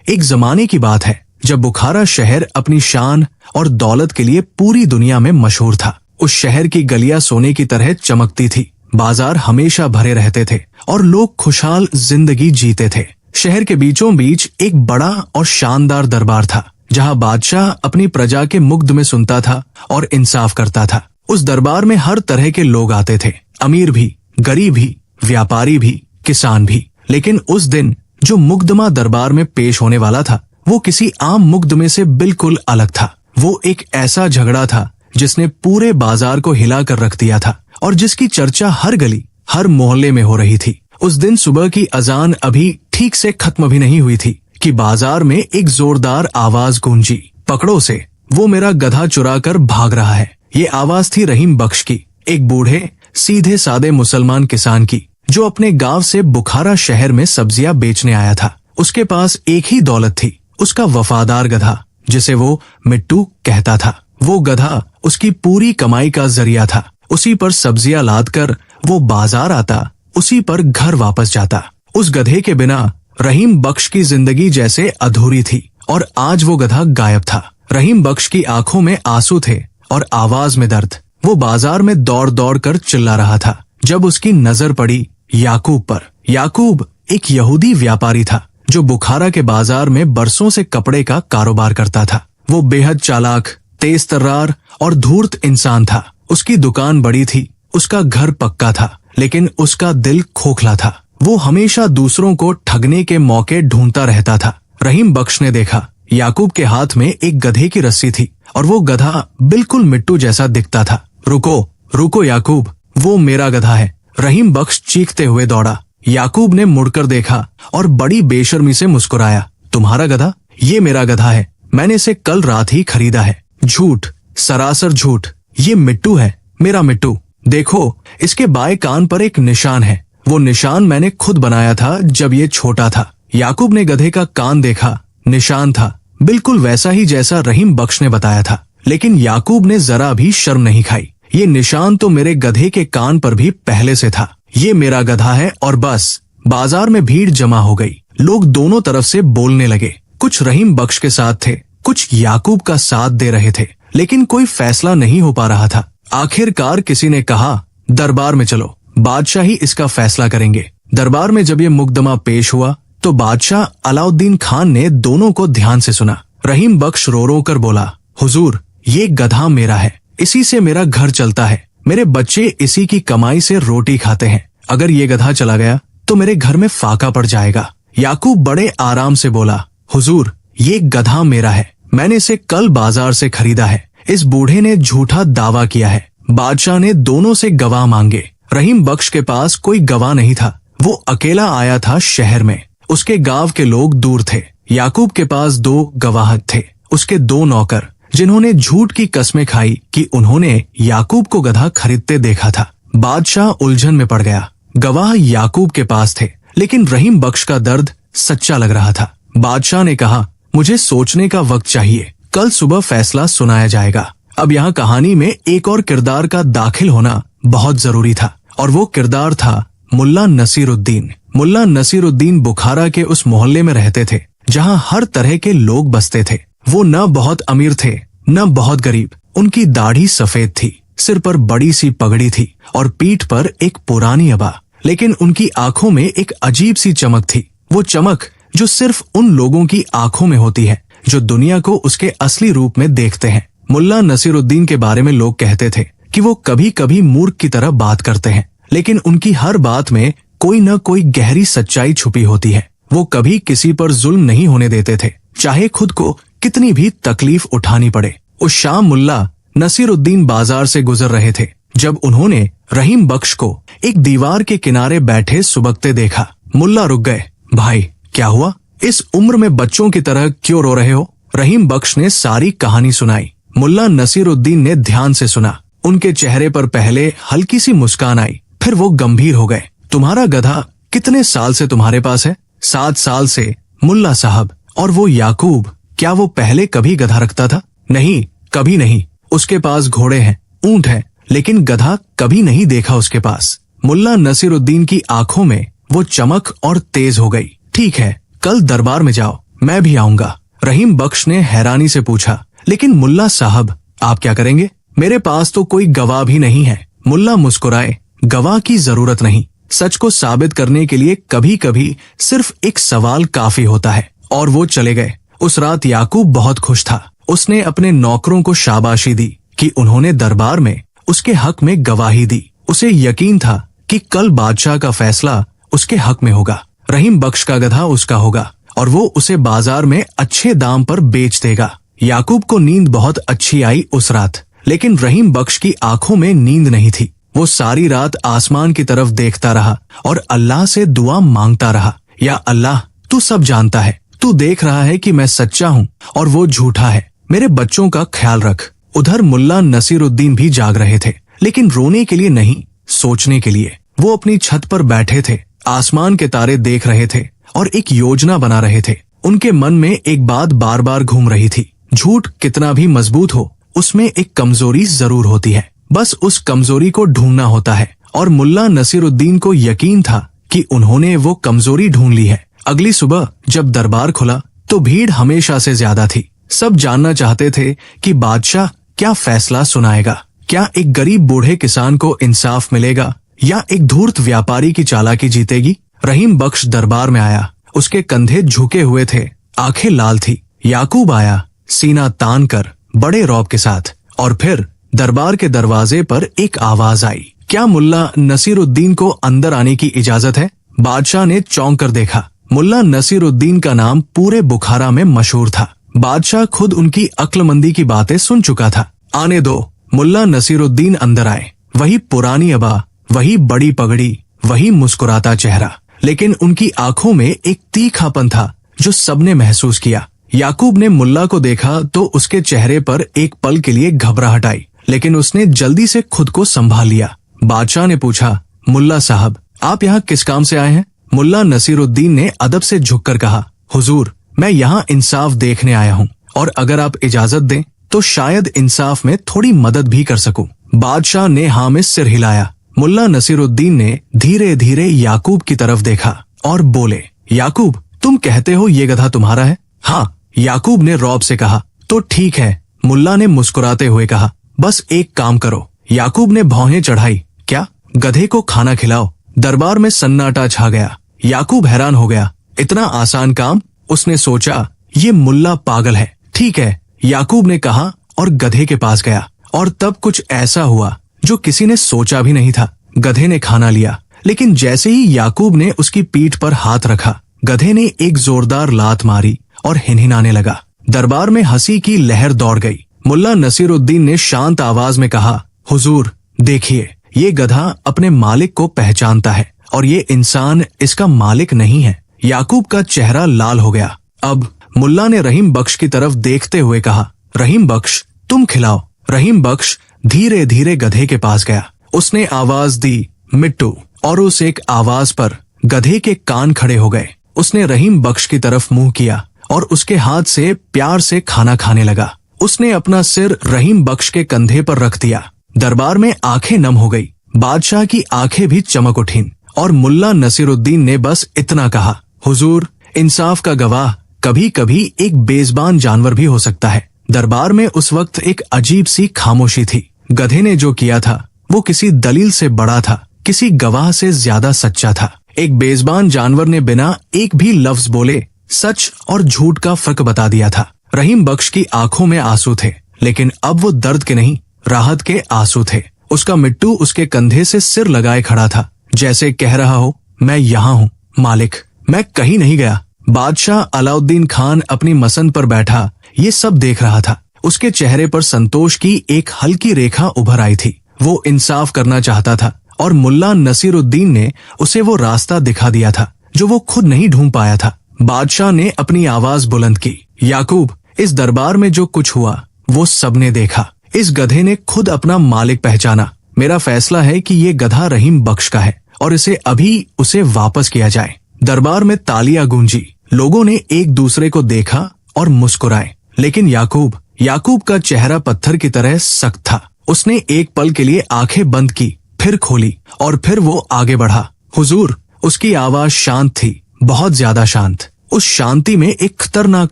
एक जमाने की बात है जब बुखारा शहर अपनी शान और दौलत के लिए पूरी दुनिया में मशहूर था। उस शहर की गलियां सोने की तरह चमकती थी, बाजार हमेशा भरे रहते थे और लोग खुशहाल जिंदगी जीते थे। शहर के बीचों बीच एक बड़ा और शानदार दरबार था, जहां बादशाह अपनी प्रजा के मुग्ध में सुनता था और इंसाफ करता था। उस दरबार में हर तरह के लोग आते थे, अमीर भी, गरीब भी, व्यापारी भी, किसान भी। लेकिन उस दिन जो मुकदमा दरबार में पेश होने वाला था, वो किसी आम मुकदमे से बिल्कुल अलग था। वो एक ऐसा झगड़ा था जिसने पूरे बाजार को हिला कर रख दिया था और जिसकी चर्चा हर गली, हर मोहल्ले में हो रही थी। उस दिन सुबह की अजान अभी ठीक से खत्म भी नहीं हुई थी कि बाजार में एक जोरदार आवाज गूंजी, पकड़ो से, वो मेरा गधा चुरा कर भाग रहा है। ये आवाज थी रहीम बख्श की, एक बूढ़े सीधे सादे मुसलमान किसान की, जो अपने गांव से बुखारा शहर में सब्जियां बेचने आया था। उसके पास एक ही दौलत थी, उसका वफादार गधा, जिसे वो मिट्टू कहता था। वो गधा उसकी पूरी कमाई का जरिया था। उसी पर सब्जियां लादकर वो बाजार आता, उसी पर घर वापस जाता। उस गधे के बिना रहीम बख्श की जिंदगी जैसे अधूरी थी और आज वो गधा गायब था। रहीम बख्श की आंखों में आंसू थे और आवाज में दर्द। वो बाजार में दौड़ दौड़ कर चिल्ला रहा था जब उसकी नजर पड़ी याकूब पर। याकूब एक यहूदी व्यापारी था जो बुखारा के बाजार में बरसों से कपड़े का कारोबार करता था। वो बेहद चालाक, तेज तर्रार और धूर्त इंसान था। उसकी दुकान बड़ी थी, उसका घर पक्का था, लेकिन उसका दिल खोखला था। वो हमेशा दूसरों को ठगने के मौके ढूंढता रहता था। रहीम बख्श ने देखा याकूब के हाथ में एक गधे की रस्सी थी और वो गधा बिल्कुल मिट्टू जैसा दिखता था। रुको, रुको याकूब, वो मेरा गधा है। रहीम बख्श चीखते हुए दौड़ा। याकूब ने मुड़कर देखा और बड़ी बेशर्मी से मुस्कुराया। तुम्हारा गधा? ये मेरा गधा है, मैंने इसे कल रात ही खरीदा है। झूठ, सरासर झूठ, ये मिट्टू है, मेरा मिट्टू। देखो, इसके बाएं कान पर एक निशान है। वो निशान मैंने खुद बनाया था जब ये छोटा था। याकूब ने गधे का कान देखा, निशान था बिल्कुल वैसा ही जैसा रहीम बख्श ने बताया था। लेकिन याकूब ने जरा भी शर्म नहीं खाई। ये निशान तो मेरे गधे के कान पर भी पहले से था। ये मेरा गधा है और बस। बाजार में भीड़ जमा हो गई। लोग दोनों तरफ से बोलने लगे। कुछ रहीम बख्श के साथ थे, कुछ याकूब का साथ दे रहे थे, लेकिन कोई फैसला नहीं हो पा रहा था। आखिरकार किसी ने कहा, दरबार में चलो, बादशाह ही इसका फैसला करेंगे। दरबार में जब ये मुकदमा पेश हुआ तो बादशाह अलाउद्दीन खान ने दोनों को ध्यान से सुना। रहीम बख्श रो रो कर बोला, हुजूर, ये गधा मेरा है, इसी से मेरा घर चलता है, मेरे बच्चे इसी की कमाई से रोटी खाते हैं। अगर ये गधा चला गया तो मेरे घर में फाका पड़ जाएगा। याकूब बड़े आराम से बोला, हुजूर, ये गधा मेरा है, मैंने इसे कल बाजार से खरीदा है। इस बूढ़े ने झूठा दावा किया है। बादशाह ने दोनों से गवाह मांगे। रहीम बख्श के पास कोई गवाह नहीं था। वो अकेला आया था शहर में। उसके गांव के लोग दूर थे। याकूब के पास 2 गवाह थे, उसके 2 नौकर, जिन्होंने झूठ की कस्में खाई कि उन्होंने याकूब को गधा खरीदते देखा था। बादशाह उलझन में पड़ गया। गवाह याकूब के पास थे, लेकिन रहीम बख्श का दर्द सच्चा लग रहा था। बादशाह ने कहा, मुझे सोचने का वक्त चाहिए, कल सुबह फैसला सुनाया जाएगा। अब यहाँ कहानी में एक और किरदार का दाखिल होना बहुत जरूरी था और वो किरदार था मुल्ला नसीरुद्दीन। मुल्ला नसीरुद्दीन बुखारा के उस मोहल्ले में रहते थे जहाँ हर तरह के लोग बसते थे। वो न बहुत अमीर थे न बहुत गरीब। उनकी दाढ़ी सफेद थी, सिर पर बड़ी सी पगड़ी थी और पीठ पर एक पुरानी अबा। लेकिन उनकी आंखों में एक अजीब सी चमक थी, वो चमक जो सिर्फ उन लोगों की आंखों में होती है जो दुनिया को उसके असली रूप में देखते हैं। मुल्ला नसीरुद्दीन के बारे में लोग कहते थे कि वो कभी कभी मूर्ख की तरह बात करते हैं, लेकिन उनकी हर बात में कोई न कोई गहरी सच्चाई छुपी होती है। वो कभी किसी पर जुल्म नहीं होने देते थे, चाहे खुद को कितनी भी तकलीफ उठानी पड़े। उस शाम मुल्ला नसीरुद्दीन बाजार से गुजर रहे थे जब उन्होंने रहीम बख्श को एक दीवार के किनारे बैठे सुबकते देखा। मुल्ला रुक गए। भाई, क्या हुआ? इस उम्र में बच्चों की तरह क्यों रो रहे हो? रहीम बख्श ने सारी कहानी सुनाई। मुल्ला नसीरुद्दीन ने ध्यान से सुना। उनके चेहरे पर पहले हल्की सी मुस्कान आई, फिर वो गंभीर हो गए। तुम्हारा गधा कितने साल से तुम्हारे पास है? 7 साल से, मुल्ला साहब। और वो याकूब, क्या वो पहले कभी गधा रखता था? नहीं, कभी नहीं। उसके पास घोड़े हैं, ऊंट है, लेकिन गधा कभी नहीं देखा उसके पास। मुल्ला नसीरुद्दीन की आंखों में वो चमक और तेज हो गई। ठीक है, कल दरबार में जाओ, मैं भी आऊंगा। रहीम बख्श ने हैरानी से पूछा, लेकिन मुल्ला साहब आप क्या करेंगे? मेरे पास तो कोई गवाह भी नहीं है। मुल्ला मुस्कुराए, गवाह की जरूरत नहीं। सच को साबित करने के लिए कभी कभी सिर्फ एक सवाल काफी होता है। और वो चले गए। उस रात याकूब बहुत खुश था। उसने अपने नौकरों को शाबाशी दी कि उन्होंने दरबार में उसके हक में गवाही दी। उसे यकीन था कि कल बादशाह का फैसला उसके हक में होगा। रहीम बख्श का गधा उसका होगा और वो उसे बाजार में अच्छे दाम पर बेच देगा। याकूब को नींद बहुत अच्छी आई उस रात, लेकिन रहीम बख्श की आंखों में नींद नहीं थी। वो सारी रात आसमान की तरफ देखता रहा और अल्लाह से दुआ मांगता रहा, या अल्लाह तू सब जानता है, तू देख रहा है कि मैं सच्चा हूँ और वो झूठा है, मेरे बच्चों का ख्याल रख। उधर मुल्ला नसीरुद्दीन भी जाग रहे थे, लेकिन रोने के लिए नहीं, सोचने के लिए। वो अपनी छत पर बैठे थे, आसमान के तारे देख रहे थे और एक योजना बना रहे थे। उनके मन में एक बात बार बार घूम रही थी, झूठ कितना भी मजबूत हो, उसमें एक कमजोरी जरूर होती है, बस उस कमजोरी को ढूंढना होता है। और मुल्ला नसीरुद्दीन को यकीन था कि उन्होंने वो कमजोरी ढूंढ ली है। अगली सुबह जब दरबार खुला तो भीड़ हमेशा से ज्यादा थी। सब जानना चाहते थे कि बादशाह क्या फैसला सुनाएगा। क्या एक गरीब बूढ़े किसान को इंसाफ मिलेगा या एक धूर्त व्यापारी की चालाकी जीतेगी? रहीम बख्श दरबार में आया। उसके कंधे झुके हुए थे, आंखें लाल थी। याकूब आया, सीना तान कर, बड़े रौब के साथ। और फिर दरबार के दरवाजे पर एक आवाज आई, क्या मुल्ला नसीरुद्दीन को अंदर आने की इजाजत है? बादशाह ने चौंक कर देखा। मुल्ला नसीरुद्दीन का नाम पूरे बुखारा में मशहूर था। बादशाह खुद उनकी अक्लमंदी की बातें सुन चुका था। आने दो। मुल्ला नसीरुद्दीन अंदर आए। वही पुरानी अबा, वही बड़ी पगड़ी, वही मुस्कुराता चेहरा, लेकिन उनकी आंखों में एक तीखापन था जो सबने महसूस किया। याकूब ने मुल्ला को देखा तो उसके चेहरे पर एक पल के लिए घबराहट आई, लेकिन उसने जल्दी से खुद को संभाल लिया। बादशाह ने पूछा, मुल्ला साहब आप यहाँ किस काम से आए हैं? मुल्ला नसीरुद्दीन ने अदब से झुककर कहा, हुजूर मैं यहाँ इंसाफ देखने आया हूँ और अगर आप इजाजत दें तो शायद इंसाफ में थोड़ी मदद भी कर सकूं। बादशाह ने हाँ में सिर हिलाया। मुल्ला नसीरुद्दीन ने धीरे धीरे याकूब की तरफ देखा और बोले, याकूब तुम कहते हो ये गधा तुम्हारा है? हाँ, याकूब ने रौब से कहा। तो ठीक है, मुल्ला ने मुस्कुराते हुए कहा, बस एक काम करो। याकूब ने भौहें चढ़ाई, क्या? गधे को खाना खिलाओ। दरबार में सन्नाटा छा गया। याकूब हैरान हो गया, इतना आसान काम? उसने सोचा ये मुल्ला पागल है। ठीक है, याकूब ने कहा और गधे के पास गया। और तब कुछ ऐसा हुआ जो किसी ने सोचा भी नहीं था। गधे ने खाना लिया, लेकिन जैसे ही याकूब ने उसकी पीठ पर हाथ रखा, गधे ने एक जोरदार लात मारी और हिनहिनाने लगा। दरबार में हंसी की लहर दौड़ गई। मुल्ला नसीरुद्दीन ने शांत आवाज में कहा, हुजूर देखिए, ये गधा अपने मालिक को पहचानता है और ये इंसान इसका मालिक नहीं है। याकूब का चेहरा लाल हो गया। अब मुल्ला ने रहीम बख्श की तरफ देखते हुए कहा, रहीम बख्श तुम खिलाओ। रहीम बख्श धीरे धीरे गधे के पास गया। उसने आवाज दी, मिट्टू, और उस एक आवाज पर गधे के कान खड़े हो गए। उसने रहीम बख्श की तरफ मुंह किया और उसके हाथ से प्यार से खाना खाने लगा। उसने अपना सिर रहीम बख्श के कंधे पर रख दिया। दरबार में आंखें नम हो गई। बादशाह की आंखें भी चमक उठीं और मुल्ला नसीरुद्दीन ने बस इतना कहा, हुजूर इंसाफ का गवाह कभी कभी एक बेज़बान जानवर भी हो सकता है। दरबार में उस वक्त एक अजीब सी खामोशी थी। गधे ने जो किया था वो किसी दलील से बड़ा था, किसी गवाह से ज्यादा सच्चा था। एक बेज़बान जानवर ने बिना एक भी लफ्ज बोले सच और झूठ का फर्क बता दिया था। रहीम बख्श की आंखों में आंसू थे, लेकिन अब वो दर्द के नहीं, राहत के आंसू थे। उसका मिट्टू उसके कंधे से सिर लगाए खड़ा था, जैसे कह रहा हो, मैं यहाँ हूँ मालिक, मैं कहीं नहीं गया। बादशाह अलाउद्दीन खान अपनी मसंद पर बैठा ये सब देख रहा था। उसके चेहरे पर संतोष की एक हल्की रेखा उभर आई थी। वो इंसाफ करना चाहता था और मुल्ला नसीरुद्दीन ने उसे वो रास्ता दिखा दिया था जो वो खुद नहीं ढूंढ पाया था। बादशाह ने अपनी आवाज बुलंद की, याकूब इस दरबार में जो कुछ हुआ वो सबने देखा। इस गधे ने खुद अपना मालिक पहचाना। मेरा फैसला है कि ये गधा रहीम बख्श का है और इसे अभी उसे वापस किया जाए। दरबार में तालियां गूंजी। लोगों ने एक दूसरे को देखा और मुस्कुराए, लेकिन याकूब का चेहरा पत्थर की तरह सख्त था। उसने एक पल के लिए आंखें बंद की, फिर खोली और फिर वो आगे बढ़ा। हुजूर, उसकी आवाज शांत थी, बहुत ज्यादा शांत। उस शांति में एक खतरनाक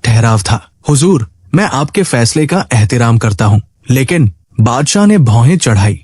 ठहराव था। हुजूर, मैं आपके फैसले का एहतराम करता हूँ, लेकिन बादशाह ने भौहें चढ़ाई।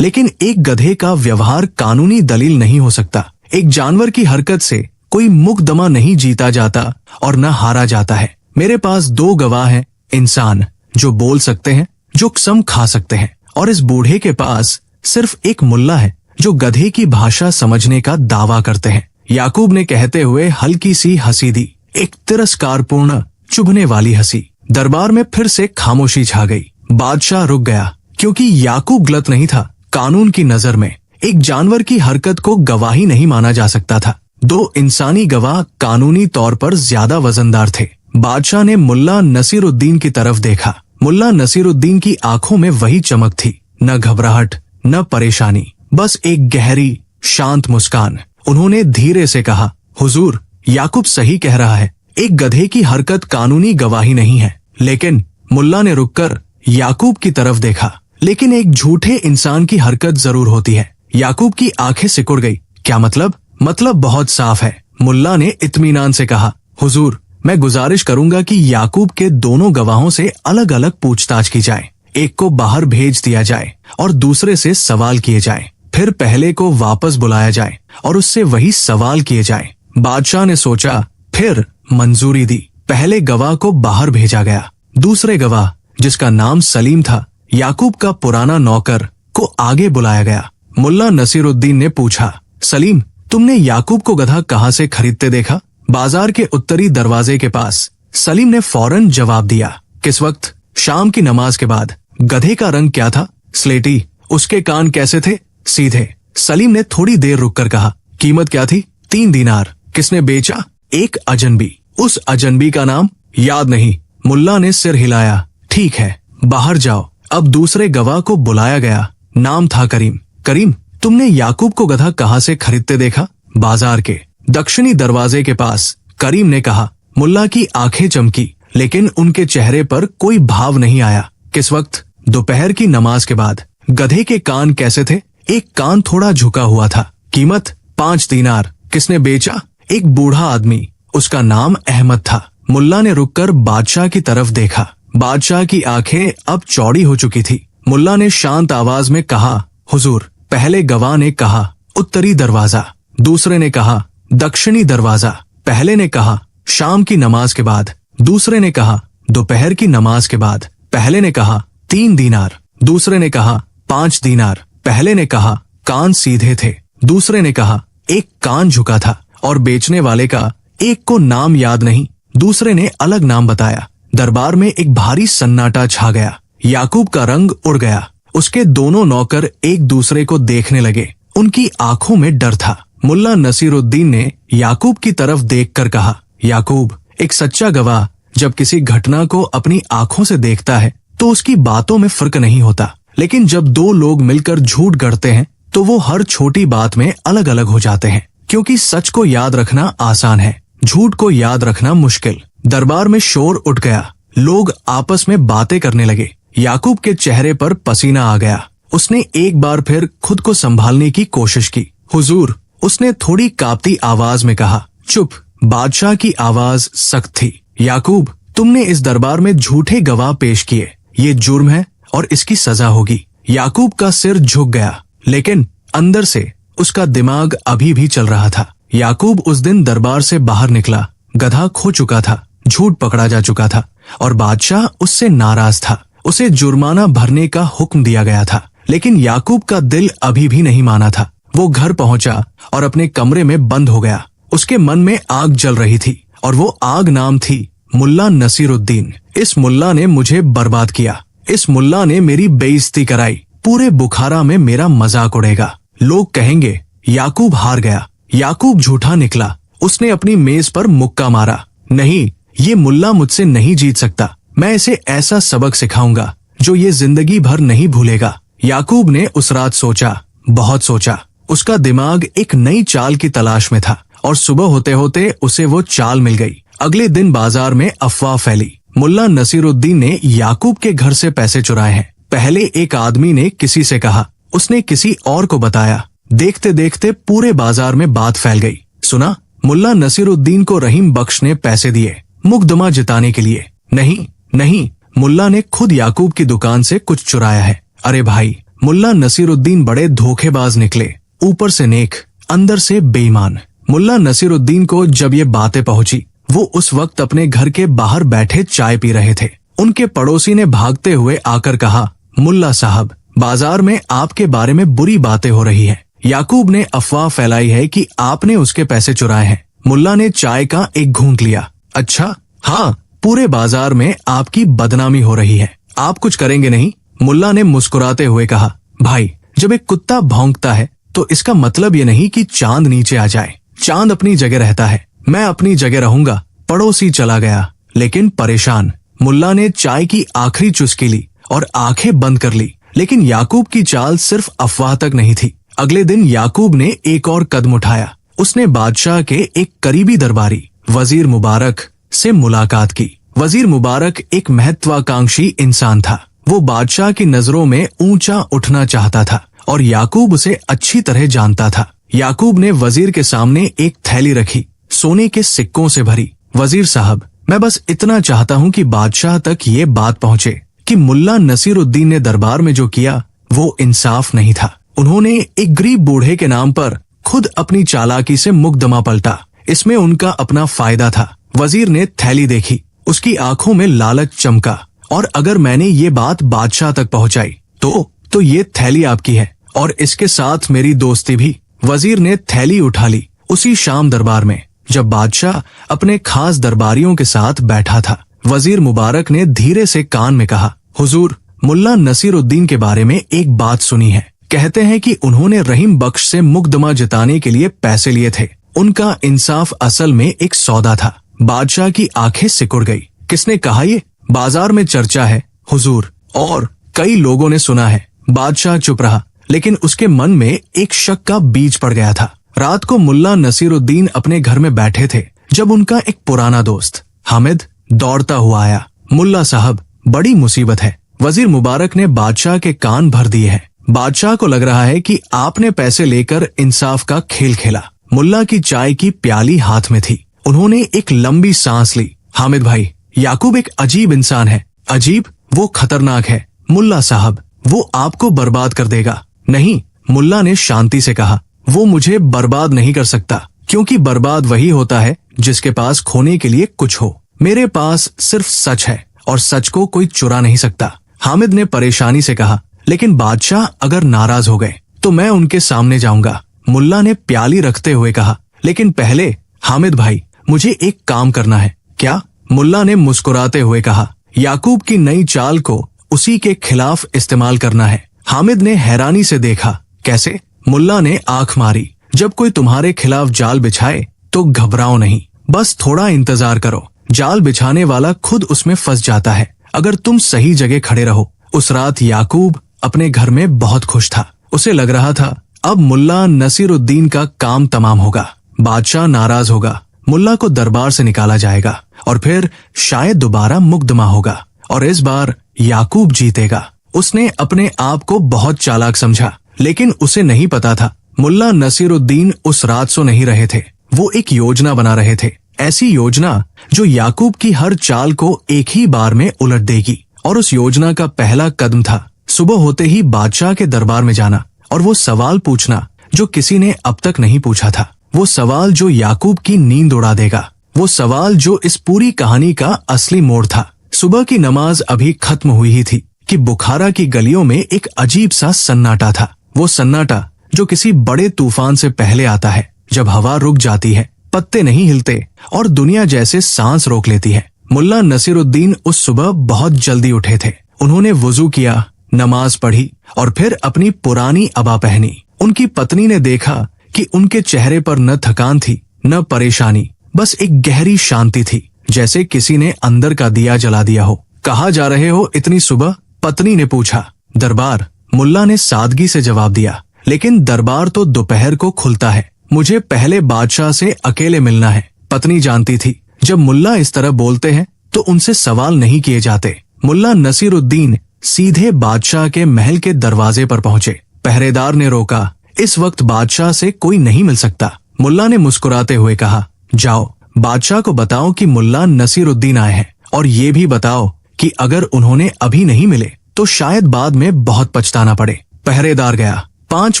लेकिन एक गधे का व्यवहार कानूनी दलील नहीं हो सकता। एक जानवर की हरकत से कोई मुकदमा नहीं जीता जाता और न हारा जाता है। मेरे पास 2 गवाह हैं, इंसान जो बोल सकते हैं, जो कसम खा सकते हैं, और इस बूढ़े के पास सिर्फ एक मुल्ला है जो गधे की भाषा समझने का दावा करते हैं। याकूब ने कहते हुए हल्की सी हंसी दी, एक तिरस्कारपूर्ण चुभने वाली हंसी। दरबार में फिर से खामोशी छा गई। बादशाह रुक गया, क्योंकि याकूब गलत नहीं था। कानून की नजर में एक जानवर की हरकत को गवाही नहीं माना जा सकता था। 2 इंसानी गवाह कानूनी तौर पर ज्यादा वजनदार थे। बादशाह ने मुल्ला नसीरुद्दीन की तरफ देखा। मुल्ला नसीरुद्दीन की आंखों में वही चमक थी, न घबराहट न परेशानी, बस एक गहरी शांत मुस्कान। उन्होंने धीरे से कहा, हुजूर, याकूब सही कह रहा है, एक गधे की हरकत कानूनी गवाही नहीं है। लेकिन मुल्ला ने रुककर याकूब की तरफ देखा, लेकिन एक झूठे इंसान की हरकत जरूर होती है। याकूब की आंखें सिकुड़ गई। क्या मतलब? मतलब बहुत साफ है। मुल्ला ने इत्मीनान से कहा, हुजूर, मैं गुजारिश करूंगा कि याकूब के दोनों गवाहों से अलग अलग पूछताछ की जाए। एक को बाहर भेज दिया जाए और दूसरे से सवाल किए जाए। फिर पहले को वापस बुलाया जाए और उससे वही सवाल किए जाए। बादशाह ने सोचा, फिर मंजूरी दी। पहले गवाह को बाहर भेजा गया। दूसरे गवाह, जिसका नाम सलीम था, याकूब का पुराना नौकर, को आगे बुलाया गया। मुल्ला नसीरुद्दीन ने पूछा, सलीम, तुमने याकूब को गधा कहाँ से खरीदते देखा? बाजार के उत्तरी दरवाजे के पास। सलीम ने फौरन जवाब दिया। किस वक्त? शाम की नमाज के बाद। गधे का रंग क्या था? स्लेटी। उसके कान कैसे थे? सीधे। सलीम ने थोड़ी देर रुककर कहा, कीमत क्या थी? 3 दीनार। किसने बेचा? एक अजनबी। उस अजनबी का नाम? याद नहीं। मुल्ला ने सिर हिलाया। ठीक है, बाहर जाओ। अब दूसरे गवाह को बुलाया गया। नाम था करीम। करीम, तुमने याकूब को गधा कहाँ से खरीदते देखा? बाजार के दक्षिणी दरवाजे के पास। करीम ने कहा। मुल्ला की आंखें चमकी, लेकिन उनके चेहरे पर कोई भाव नहीं आया। किस वक्त? दोपहर की नमाज के बाद। गधे के कान कैसे थे? एक कान थोड़ा झुका हुआ था। कीमत? 5 दीनार। किसने बेचा? एक बूढ़ा आदमी। उसका नाम अहमद था। मुल्ला ने रुककर बादशाह की तरफ देखा। बादशाह की आंखें अब चौड़ी हो चुकी थी। मुल्ला ने शांत आवाज में कहा, हुजूर, पहले गवाह ने कहा उत्तरी दरवाजा, दूसरे ने कहा दक्षिणी दरवाजा। पहले ने कहा शाम की नमाज के बाद, दूसरे ने कहा दोपहर की नमाज के बाद। पहले ने कहा 3 दीनार, दूसरे ने कहा 5 दीनार। पहले ने कहा कान सीधे थे, दूसरे ने कहा एक कान झुका था, और बेचने वाले का एक को नाम याद नहीं, दूसरे ने अलग नाम बताया। दरबार में एक भारी सन्नाटा छा गया। याकूब का रंग उड़ गया। उसके दोनों नौकर एक दूसरे को देखने लगे। उनकी आंखों में डर था। मुल्ला नसीरुद्दीन ने याकूब की तरफ देखकर कहा, याकूब, एक सच्चा गवाह जब किसी घटना को अपनी आंखों से देखता है तो उसकी बातों में फर्क नहीं होता, लेकिन जब 2 लोग मिलकर झूठ गढ़ते हैं तो वो हर छोटी बात में अलग अलग हो जाते हैं। क्योंकि सच को याद रखना आसान है, झूठ को याद रखना मुश्किल। दरबार में शोर उठ गया। लोग आपस में बातें करने लगे। याकूब के चेहरे पर पसीना आ गया। उसने एक बार फिर खुद को संभालने की कोशिश की। हुजूर, उसने थोड़ी कांपती आवाज में कहा। चुप। बादशाह की आवाज सख्त थी। याकूब, तुमने इस दरबार में झूठे गवाह पेश किए। ये जुर्म है और इसकी सजा होगी। याकूब का सिर झुक गया, लेकिन अंदर से उसका दिमाग अभी भी चल रहा था। याकूब उस दिन दरबार से बाहर निकला। गधा खो चुका था, झूठ पकड़ा जा चुका था, और बादशाह उससे नाराज था। उसे जुर्माना भरने का हुक्म दिया गया था, लेकिन याकूब का दिल अभी भी नहीं माना था। वो घर पहुंचा और अपने कमरे में बंद हो गया। उसके मन में आग जल रही थी, और वो आग नाम थी मुल्ला नसीरुद्दीन। इस मुल्ला ने मुझे बर्बाद किया। इस मुल्ला ने मेरी बेइज्जती कराई। पूरे बुखारा में मेरा मजाक उड़ेगा। लोग कहेंगे याकूब हार गया, याकूब झूठा निकला, उसने अपनी मेज पर मुक्का मारा। नहीं, ये मुल्ला मुझसे नहीं जीत सकता। मैं इसे ऐसा सबक सिखाऊंगा जो ये जिंदगी भर नहीं भूलेगा। याकूब ने उस रात सोचा, बहुत सोचा। उसका दिमाग एक नई चाल की तलाश में था, और सुबह होते होते उसे वो चाल मिल गई। अगले दिन बाजार में अफवाह फैली। मुल्ला नसीरुद्दीन ने याकूब के घर से पैसे चुराए हैं। पहले एक आदमी ने किसी से कहा, उसने किसी और को बताया। देखते देखते पूरे बाजार में बात फैल गई। सुना, मुल्ला नसीरुद्दीन को रहीम बख्श ने पैसे दिए मुकदमा जिताने के लिए। नहीं नहीं, मुल्ला ने खुद याकूब की दुकान से कुछ चुराया है। अरे भाई, मुल्ला नसीरुद्दीन बड़े धोखेबाज निकले, ऊपर से नेक, अंदर से बेईमान। मुल्ला नसीरुद्दीन को जब ये बातें पहुंची, वो उस वक्त अपने घर के बाहर बैठे चाय पी रहे थे। उनके पड़ोसी ने भागते हुए आकर कहा, मुल्ला साहब, बाजार में आपके बारे में बुरी बातें हो रही है। याकूब ने अफवाह फैलाई है कि आपने उसके पैसे चुराए हैं। मुल्ला ने चाय का एक घूंट लिया। अच्छा, हाँ, पूरे बाजार में आपकी बदनामी हो रही है। आप कुछ करेंगे नहीं? मुल्ला ने मुस्कुराते हुए कहा, भाई, जब एक कुत्ता भौंकता है तो इसका मतलब ये नहीं कि चांद नीचे आ जाए। चांद अपनी जगह रहता है, मैं अपनी जगह रहूंगा। पड़ोसी चला गया, लेकिन परेशान। मुल्ला ने चाय की आखिरी चुस्की ली और आंखें बंद कर ली। लेकिन याकूब की चाल सिर्फ अफवाह तक नहीं थी। अगले दिन याकूब ने एक और कदम उठाया। उसने बादशाह के एक करीबी दरबारी वजीर मुबारक से मुलाकात की। वजीर मुबारक एक महत्वाकांक्षी इंसान था। वो बादशाह की नजरों में ऊंचा उठना चाहता था और याकूब उसे अच्छी तरह जानता था। याकूब ने वजीर के सामने एक थैली रखी, सोने के सिक्कों से भरी। वजीर साहब, मैं बस इतना चाहता हूँ कि बादशाह तक ये बात पहुँचे कि मुल्ला नसीरुद्दीन ने दरबार में जो किया वो इंसाफ नहीं था। उन्होंने एक गरीब बूढ़े के नाम पर खुद अपनी चालाकी से मुकदमा पलटा। इसमें उनका अपना फायदा था। वजीर ने थैली देखी, उसकी आंखों में लालच चमका। और अगर मैंने ये बात बादशाह तक पहुंचाई तो ये थैली आपकी है और इसके साथ मेरी दोस्ती भी। वजीर ने थैली उठा ली। उसी शाम दरबार में जब बादशाह अपने खास दरबारियों के साथ बैठा था, वजीर मुबारक ने धीरे से कान में कहा, हुजूर, मुल्ला नसीरुद्दीन के बारे में एक बात सुनी है। कहते हैं कि उन्होंने रहीम बख्श से मुकदमा जिताने के लिए पैसे लिए थे। उनका इंसाफ असल में एक सौदा था। बादशाह की आंखें सिकुड़ गई। किसने कहा ये? बाजार में चर्चा है हुजूर, और कई लोगों ने सुना है। बादशाह चुप रहा, लेकिन उसके मन में एक शक का बीज पड़ गया था। रात को मुल्ला नसीरुद्दीन अपने घर में बैठे थे जब उनका एक पुराना दोस्त हामिद दौड़ता हुआ आया। मुल्ला साहब, बड़ी मुसीबत है। वजीर मुबारक ने बादशाह के कान भर दिए हैं। बादशाह को लग रहा है कि आपने पैसे लेकर इंसाफ का खेल खेला। मुल्ला की चाय की प्याली हाथ में थी। उन्होंने एक लंबी सांस ली। हामिद भाई, याकूब एक अजीब इंसान है। अजीब? वो खतरनाक है। मुल्ला साहब, वो आपको बर्बाद कर देगा। नहीं, मुल्ला ने शांति से कहा, वो मुझे बर्बाद नहीं कर सकता, क्योंकि बर्बाद वही होता है जिसके पास खोने के लिए कुछ हो। मेरे पास सिर्फ सच है और सच को कोई चुरा नहीं सकता। हामिद ने परेशानी से कहा, लेकिन बादशाह अगर नाराज हो गए तो मैं उनके सामने जाऊंगा। मुल्ला ने प्याली रखते हुए कहा, लेकिन पहले हामिद भाई, मुझे एक काम करना है। क्या? मुल्ला ने मुस्कुराते हुए कहा, याकूब की नई चाल को उसी के खिलाफ इस्तेमाल करना है। हामिद ने हैरानी से देखा, कैसे? मुल्ला ने आंख मारी। जब कोई तुम्हारे खिलाफ जाल बिछाए तो घबराओ नहीं, बस थोड़ा इंतजार करो। जाल बिछाने वाला खुद उसमें फंस जाता है, अगर तुम सही जगह खड़े रहो। उस रात याकूब अपने घर में बहुत खुश था। उसे लग रहा था अब मुल्ला नसीरुद्दीन का काम तमाम होगा। बादशाह नाराज होगा, मुल्ला को दरबार से निकाला जाएगा और फिर शायद दोबारा मुकदमा होगा और इस बार याकूब जीतेगा। उसने अपने आप को बहुत चालाक समझा, लेकिन उसे नहीं पता था मुल्ला नसीरुद्दीन उस रात सो नहीं रहे थे। वो एक योजना बना रहे थे, ऐसी योजना जो याकूब की हर चाल को एक ही बार में उलट देगी। और उस योजना का पहला कदम था सुबह होते ही बादशाह के दरबार में जाना और वो सवाल पूछना जो किसी ने अब तक नहीं पूछा था। वो सवाल जो याकूब की नींद उड़ा देगा। वो सवाल जो इस पूरी कहानी का असली मोड़ था। सुबह की नमाज अभी खत्म हुई ही थी कि बुखारा की गलियों में एक अजीब सा सन्नाटा था। वो सन्नाटा जो किसी बड़े तूफान से पहले आता है, जब हवा रुक जाती है, पत्ते नहीं हिलते और दुनिया जैसे सांस रोक लेती है। मुल्ला नसीरुद्दीन उस सुबह बहुत जल्दी उठे थे। उन्होंने वुजू किया, नमाज पढ़ी और फिर अपनी पुरानी अबा पहनी। उनकी पत्नी ने देखा कि उनके चेहरे पर न थकान थी न परेशानी, बस एक गहरी शांति थी, जैसे किसी ने अंदर का दिया जला दिया हो। कहाँ जा रहे हो इतनी सुबह? पत्नी ने पूछा। दरबार, मुल्ला ने सादगी से जवाब दिया, लेकिन दरबार तो दोपहर को खुलता है। मुझे पहले बादशाह से अकेले मिलना है। पत्नी जानती थी जब मुल्ला इस तरह बोलते हैं तो उनसे सवाल नहीं किए जाते। मुल्ला नसीरुद्दीन सीधे बादशाह के महल के दरवाजे पर पहुंचे। पहरेदार ने रोका, इस वक्त बादशाह से कोई नहीं मिल सकता। मुल्ला ने मुस्कुराते हुए कहा, जाओ बादशाह को बताओ कि मुल्ला नसीरुद्दीन आए हैं, और ये भी बताओ कि अगर उन्होंने अभी नहीं मिले तो शायद बाद में बहुत पछताना पड़े। पहरेदार गया। 5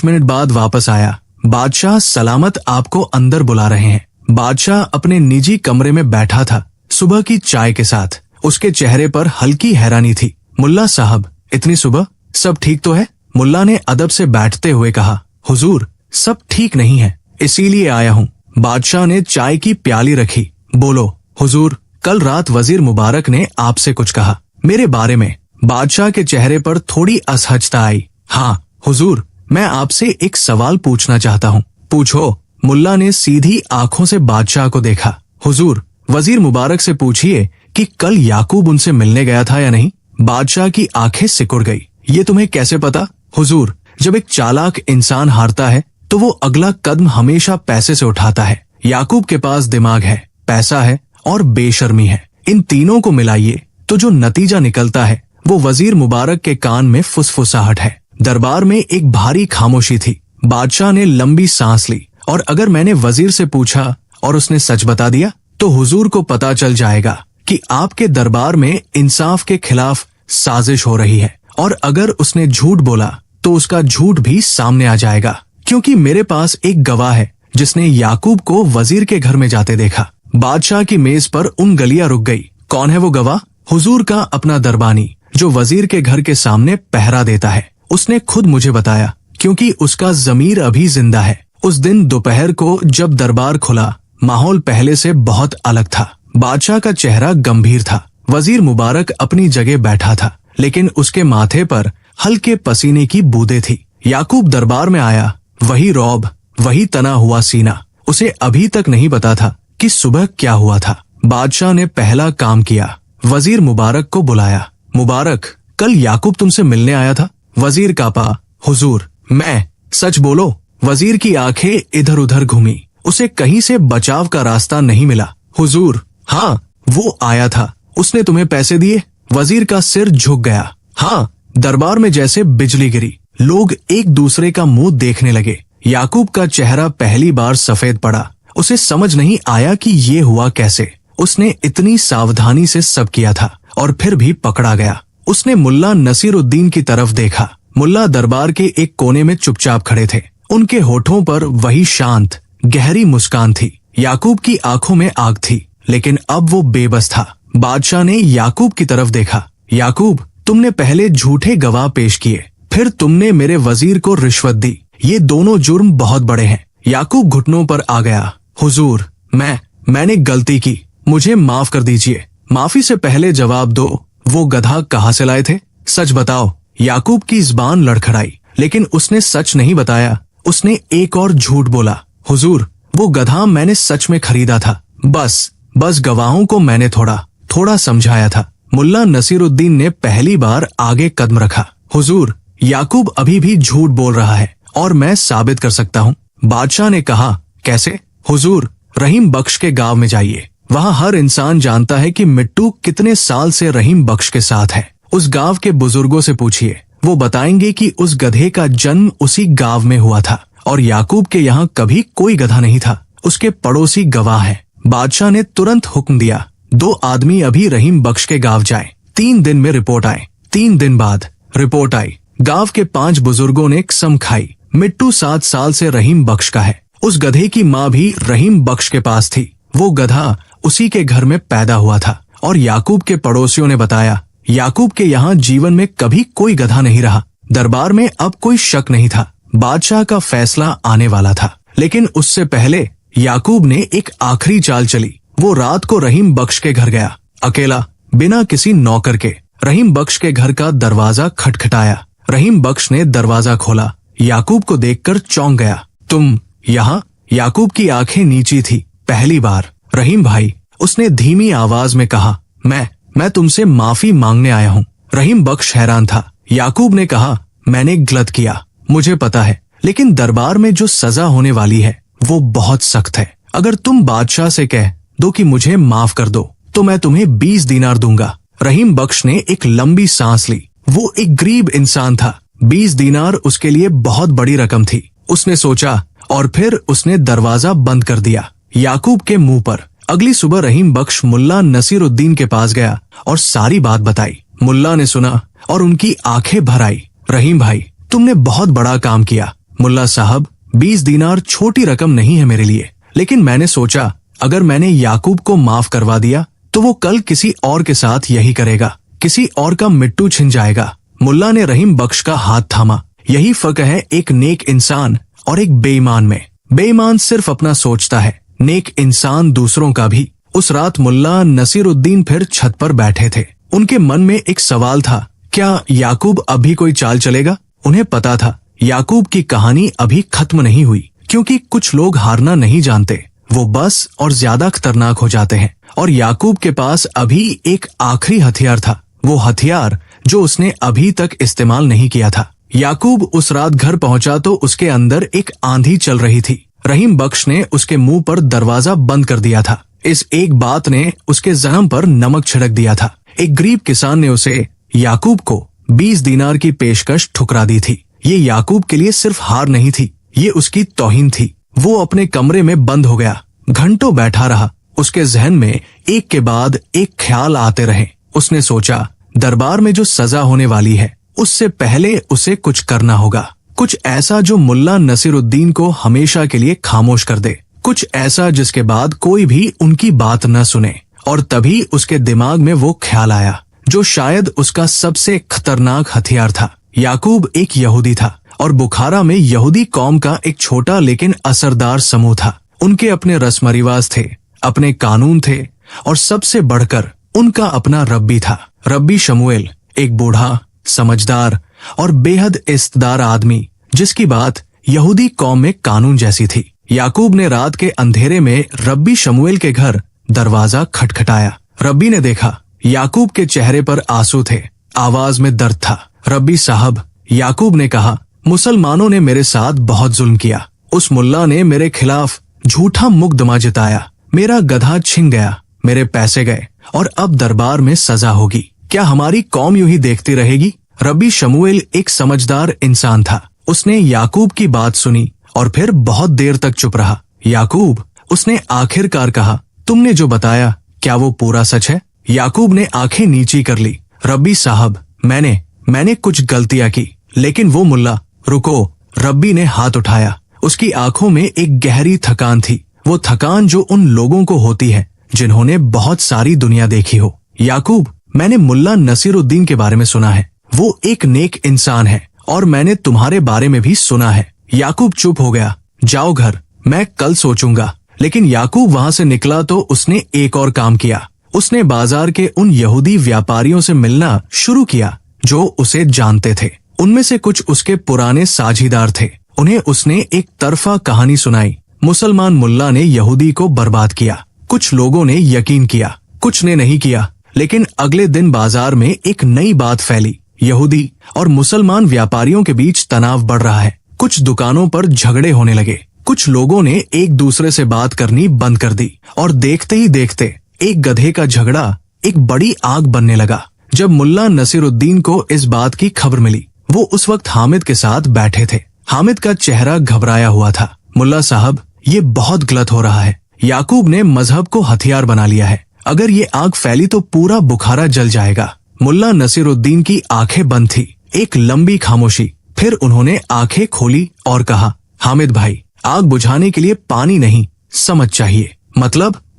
मिनट बाद वापस आया। बादशाह सलामत आपको अंदर बुला रहे हैं। बादशाह अपने निजी कमरे में बैठा था, सुबह की चाय के साथ। उसके चेहरे पर हल्की हैरानी थी। मुल्ला साहब, इतनी सुबह, सब ठीक तो है? मुल्ला ने अदब से बैठते हुए कहा। हुजूर, सब ठीक नहीं है, इसीलिए आया हूँ। बादशाह ने चाय की प्याली रखी। बोलो। हुजूर, कल रात वजीर मुबारक ने आपसे कुछ कहा मेरे बारे में। बादशाह के चेहरे पर थोड़ी असहजता आई। हाँ हुजूर, मैं आपसे एक सवाल पूछना चाहता हूँ। पूछो। मुल्ला ने सीधी आंखों से बादशाह को देखा। हुजूर, वजीर मुबारक से पूछिए कि कल याकूब उनसे मिलने गया था या नहीं। बादशाह की आंखें सिकुड़ गई। ये तुम्हें कैसे पता? हुजूर, जब एक चालाक इंसान हारता है तो वो अगला कदम हमेशा पैसे से उठाता है। याकूब के पास दिमाग है, पैसा है और बेशर्मी है। इन तीनों को मिलाइए तो जो नतीजा निकलता है वो वजीर मुबारक के कान में फुसफुसाहट है। दरबार में एक भारी खामोशी थी। बादशाह ने लंबी सांस ली। और अगर मैंने वजीर से पूछा और उसने सच बता दिया तो हुजूर को पता चल जाएगा कि आपके दरबार में इंसाफ के खिलाफ साजिश हो रही है, और अगर उसने झूठ बोला तो उसका झूठ भी सामने आ जाएगा, क्योंकि मेरे पास एक गवाह है जिसने याकूब को वजीर के घर में जाते देखा। बादशाह की मेज पर उंगलियां रुक गई। कौन है वो गवाह? हुजूर का अपना दरबानी, जो वजीर के घर के सामने पहरा देता है। उसने खुद मुझे बताया, क्योंकि उसका जमीर अभी जिंदा है। उस दिन दोपहर को जब दरबार खुला, माहौल पहले से बहुत अलग था। बादशाह का चेहरा गंभीर था। वजीर मुबारक अपनी जगह बैठा था, लेकिन उसके माथे पर हल्के पसीने की बूंदें थी। याकूब दरबार में आया, वही रौब, वही तना हुआ सीना। उसे अभी तक नहीं पता था कि सुबह क्या हुआ था। बादशाह ने पहला काम किया, वजीर मुबारक को बुलाया। मुबारक, कल याकूब तुमसे मिलने आया था। वजीर कांपा। हुजूर, मैं? सच बोलो। वजीर की आंखें इधर उधर घूमी। उसे कहीं से बचाव का रास्ता नहीं मिला। हुजूर, हाँ, वो आया था। उसने तुम्हें पैसे दिए? वजीर का सिर झुक गया। हाँ। दरबार में जैसे बिजली गिरी। लोग एक दूसरे का मुंह देखने लगे। याकूब का चेहरा पहली बार सफेद पड़ा। उसे समझ नहीं आया कि ये हुआ कैसे। उसने इतनी सावधानी से सब किया था और फिर भी पकड़ा गया। उसने मुल्ला नसीरुद्दीन की तरफ देखा। मुल्ला दरबार के एक कोने में चुपचाप खड़े थे। उनके होठों पर वही शांत गहरी मुस्कान थी। याकूब की आंखों में आग थी, लेकिन अब वो बेबस था। बादशाह ने याकूब की तरफ देखा। याकूब, तुमने पहले झूठे गवाह पेश किए, फिर तुमने मेरे वजीर को रिश्वत दी। ये दोनों जुर्म बहुत बड़े हैं। याकूब घुटनों पर आ गया। हुजूर, मैंने गलती की, मुझे माफ कर दीजिए। माफी से पहले जवाब दो, वो गधा कहाँ से लाए थे? सच बताओ। याकूब की जुबान लड़खड़ाई, लेकिन उसने सच नहीं बताया। उसने एक और झूठ बोला। हुजूर, वो गधा मैंने सच में खरीदा था। बस गवाहों को मैंने थोड़ा समझाया था। मुल्ला नसीरुद्दीन ने पहली बार आगे कदम रखा। हुजूर, याकूब अभी भी झूठ बोल रहा है और मैं साबित कर सकता हूँ। बादशाह ने कहा। कैसे? हुजूर, रहीम बख्श के गांव में जाइए। वहाँ हर इंसान जानता है कि मिट्टू कितने साल से रहीम बख्श के साथ है। उस गांव के बुजुर्गों से पूछिए, वो बताएंगे कि उस गधे का जन्म उसी गांव में हुआ था और याकूब के यहाँ कभी कोई गधा नहीं था। उसके पड़ोसी गवाह हैं। बादशाह ने तुरंत हुक्म दिया, 2 आदमी अभी रहीम बख्श के गांव जाएं। 3 दिन में रिपोर्ट आए। 3 दिन बाद रिपोर्ट आई। गांव के 5 बुजुर्गों ने कसम खाई, मिट्टू 7 साल से रहीम बख्श का है। उस गधे की माँ भी रहीम बख्श के पास थी। वो गधा उसी के घर में पैदा हुआ था। और याकूब के पड़ोसियों ने बताया, याकूब के यहाँ जीवन में कभी कोई गधा नहीं रहा। दरबार में अब कोई शक नहीं था। बादशाह का फैसला आने वाला था, लेकिन उससे पहले याकूब ने एक आखिरी चाल चली। वो रात को रहीम बख्श के घर गया, अकेला, बिना किसी नौकर के। रहीम बख्श के घर का दरवाजा खटखटाया। रहीम बख्श ने दरवाजा खोला। याकूब को देखकर चौंक गया। तुम यहाँ? याकूब की आंखें नीची थी। पहली बार। रहीम भाई, उसने धीमी आवाज में कहा, मैं तुमसे माफी मांगने आया हूँ। रहीम बख्श हैरान था। याकूब ने कहा, मैंने गलत किया, मुझे पता है, लेकिन दरबार में जो सजा होने वाली है वो बहुत सख्त है। अगर तुम बादशाह से कह दो कि मुझे माफ कर दो तो मैं तुम्हें 20 दीनार दूंगा। रहीम बख्श ने एक लंबी सांस ली। वो एक गरीब इंसान था। 20 दीनार उसके लिए बहुत बड़ी रकम थी। उसने सोचा और फिर उसने दरवाजा बंद कर दिया। याकूब के मुंह पर। अगली सुबह रहीम बख्श मुल्ला नसीरुद्दीन के पास गया और सारी बात बताई। मुल्ला ने सुना और उनकी आंखें भर आई। रहीम भाई, तुमने बहुत बड़ा काम किया। मुल्ला साहब, 20 दीनार छोटी रकम नहीं है मेरे लिए, लेकिन मैंने सोचा अगर मैंने याकूब को माफ करवा दिया तो वो कल किसी और के साथ यही करेगा, किसी और का मिट्टू छिन जाएगा। मुल्ला ने रहीम बख्श का हाथ थामा। यही फर्क है एक नेक इंसान और एक बेईमान में। बेईमान सिर्फ अपना सोचता है, नेक इंसान दूसरों का भी। उस रात मुल्ला नसीरुद्दीन फिर छत पर बैठे थे। उनके मन में एक सवाल था, क्या याकूब अभी कोई चाल चलेगा? उन्हें पता था याकूब की कहानी अभी खत्म नहीं हुई, क्योंकि कुछ लोग हारना नहीं जानते, वो बस और ज्यादा खतरनाक हो जाते हैं। और याकूब के पास अभी एक आखिरी हथियार था, वो हथियार जो उसने अभी तक इस्तेमाल नहीं किया था। याकूब उस रात घर पहुंचा तो उसके अंदर एक आंधी चल रही थी। रहीम बख्श ने उसके मुंह पर दरवाजा बंद कर दिया था। इस एक बात ने उसके जख्म पर नमक छिड़क दिया था। एक गरीब किसान ने उसे याकूब को 20 दीनार की पेशकश ठुकरा दी थी। ये याकूब के लिए सिर्फ हार नहीं थी, ये उसकी तौहीन थी। वो अपने कमरे में बंद हो गया, घंटों बैठा रहा। उसके जहन में एक के बाद एक ख्याल आते रहे। उसने सोचा, दरबार में जो सजा होने वाली है उससे पहले उसे कुछ करना होगा, कुछ ऐसा जो मुल्ला नसीरुद्दीन को हमेशा के लिए खामोश कर दे, कुछ ऐसा जिसके बाद कोई भी उनकी बात न सुने। और तभी उसके दिमाग में वो ख्याल आया जो शायद उसका सबसे खतरनाक हथियार था। याकूब एक यहूदी था और बुखारा में यहूदी कौम का एक छोटा लेकिन असरदार समूह था। उनके अपने रस्म रिवाज थे, अपने कानून थे और सबसे बढ़कर उनका अपना रब्बी था। रब्बी शमूएल, एक बूढ़ा, समझदार और बेहद इज्जतदार आदमी, जिसकी बात यहूदी कौम में कानून जैसी थी। याकूब ने रात के अंधेरे में रब्बी शमूएल के घर दरवाजा खटखटाया। रब्बी ने देखा, याकूब के चेहरे पर आंसू थे, आवाज में दर्द था। रब्बी साहब, याकूब ने कहा, मुसलमानों ने मेरे साथ बहुत जुल्म किया। उस मुल्ला ने मेरे खिलाफ झूठा मुकदमा जिताया, मेरा गधा छिन गया, मेरे पैसे गए और अब दरबार में सजा होगी। क्या हमारी कौम यूं ही देखती रहेगी? रब्बी शमूएल एक समझदार इंसान था। उसने याकूब की बात सुनी और फिर बहुत देर तक चुप रहा। याकूब, उसने आखिरकार कहा, तुमने जो बताया क्या वो पूरा सच है? याकूब ने आंखें नीची कर ली। रब्बी साहब, मैंने कुछ गलतियां की, लेकिन वो मुल्ला। रुको, रब्बी ने हाथ उठाया। उसकी आंखों में एक गहरी थकान थी, वो थकान जो उन लोगों को होती है जिन्होंने बहुत सारी दुनिया देखी हो। याकूब, मैंने मुल्ला नसीरुद्दीन के बारे में सुना है, वो एक नेक इंसान है और मैंने तुम्हारे बारे में भी सुना है। याकूब चुप हो गया। जाओ घर, मैं कल सोचूंगा। लेकिन याकूब वहां से निकला तो उसने एक और काम किया। उसने बाजार के उन यहूदी व्यापारियों से मिलना शुरू किया जो उसे जानते थे। उनमें से कुछ उसके पुराने साझीदार थे। उन्हें उसने एक तरफा कहानी सुनाई। मुसलमान मुल्ला ने यहूदी को बर्बाद किया। कुछ लोगों ने यकीन किया, कुछ ने नहीं किया। लेकिन अगले दिन बाजार में एक नई बात फैली। यहूदी और मुसलमान व्यापारियों के बीच तनाव बढ़ रहा है। कुछ दुकानों पर झगड़े होने लगे। कुछ लोगों ने एक दूसरे से बात करनी बंद कर दी और देखते ही देखते एक गधे का झगड़ा एक बड़ी आग बनने लगा। जब मुल्ला नसीरुद्दीन को इस बात की खबर मिली, वो उस वक्त हामिद के साथ बैठे थे। हामिद का चेहरा घबराया हुआ था। मुल्ला साहब, ये बहुत गलत हो रहा है। याकूब ने मजहब को हथियार बना लिया है। अगर ये आग फैली तो पूरा बुखारा जल जाएगा। मुल्ला नसीरुद्दीन की आंखें बंद थी। एक लंबी खामोशी, फिर उन्होंने आंखें खोली और कहा, हामिद भाई, आग बुझाने के लिए पानी नहीं, समझ चाहिए।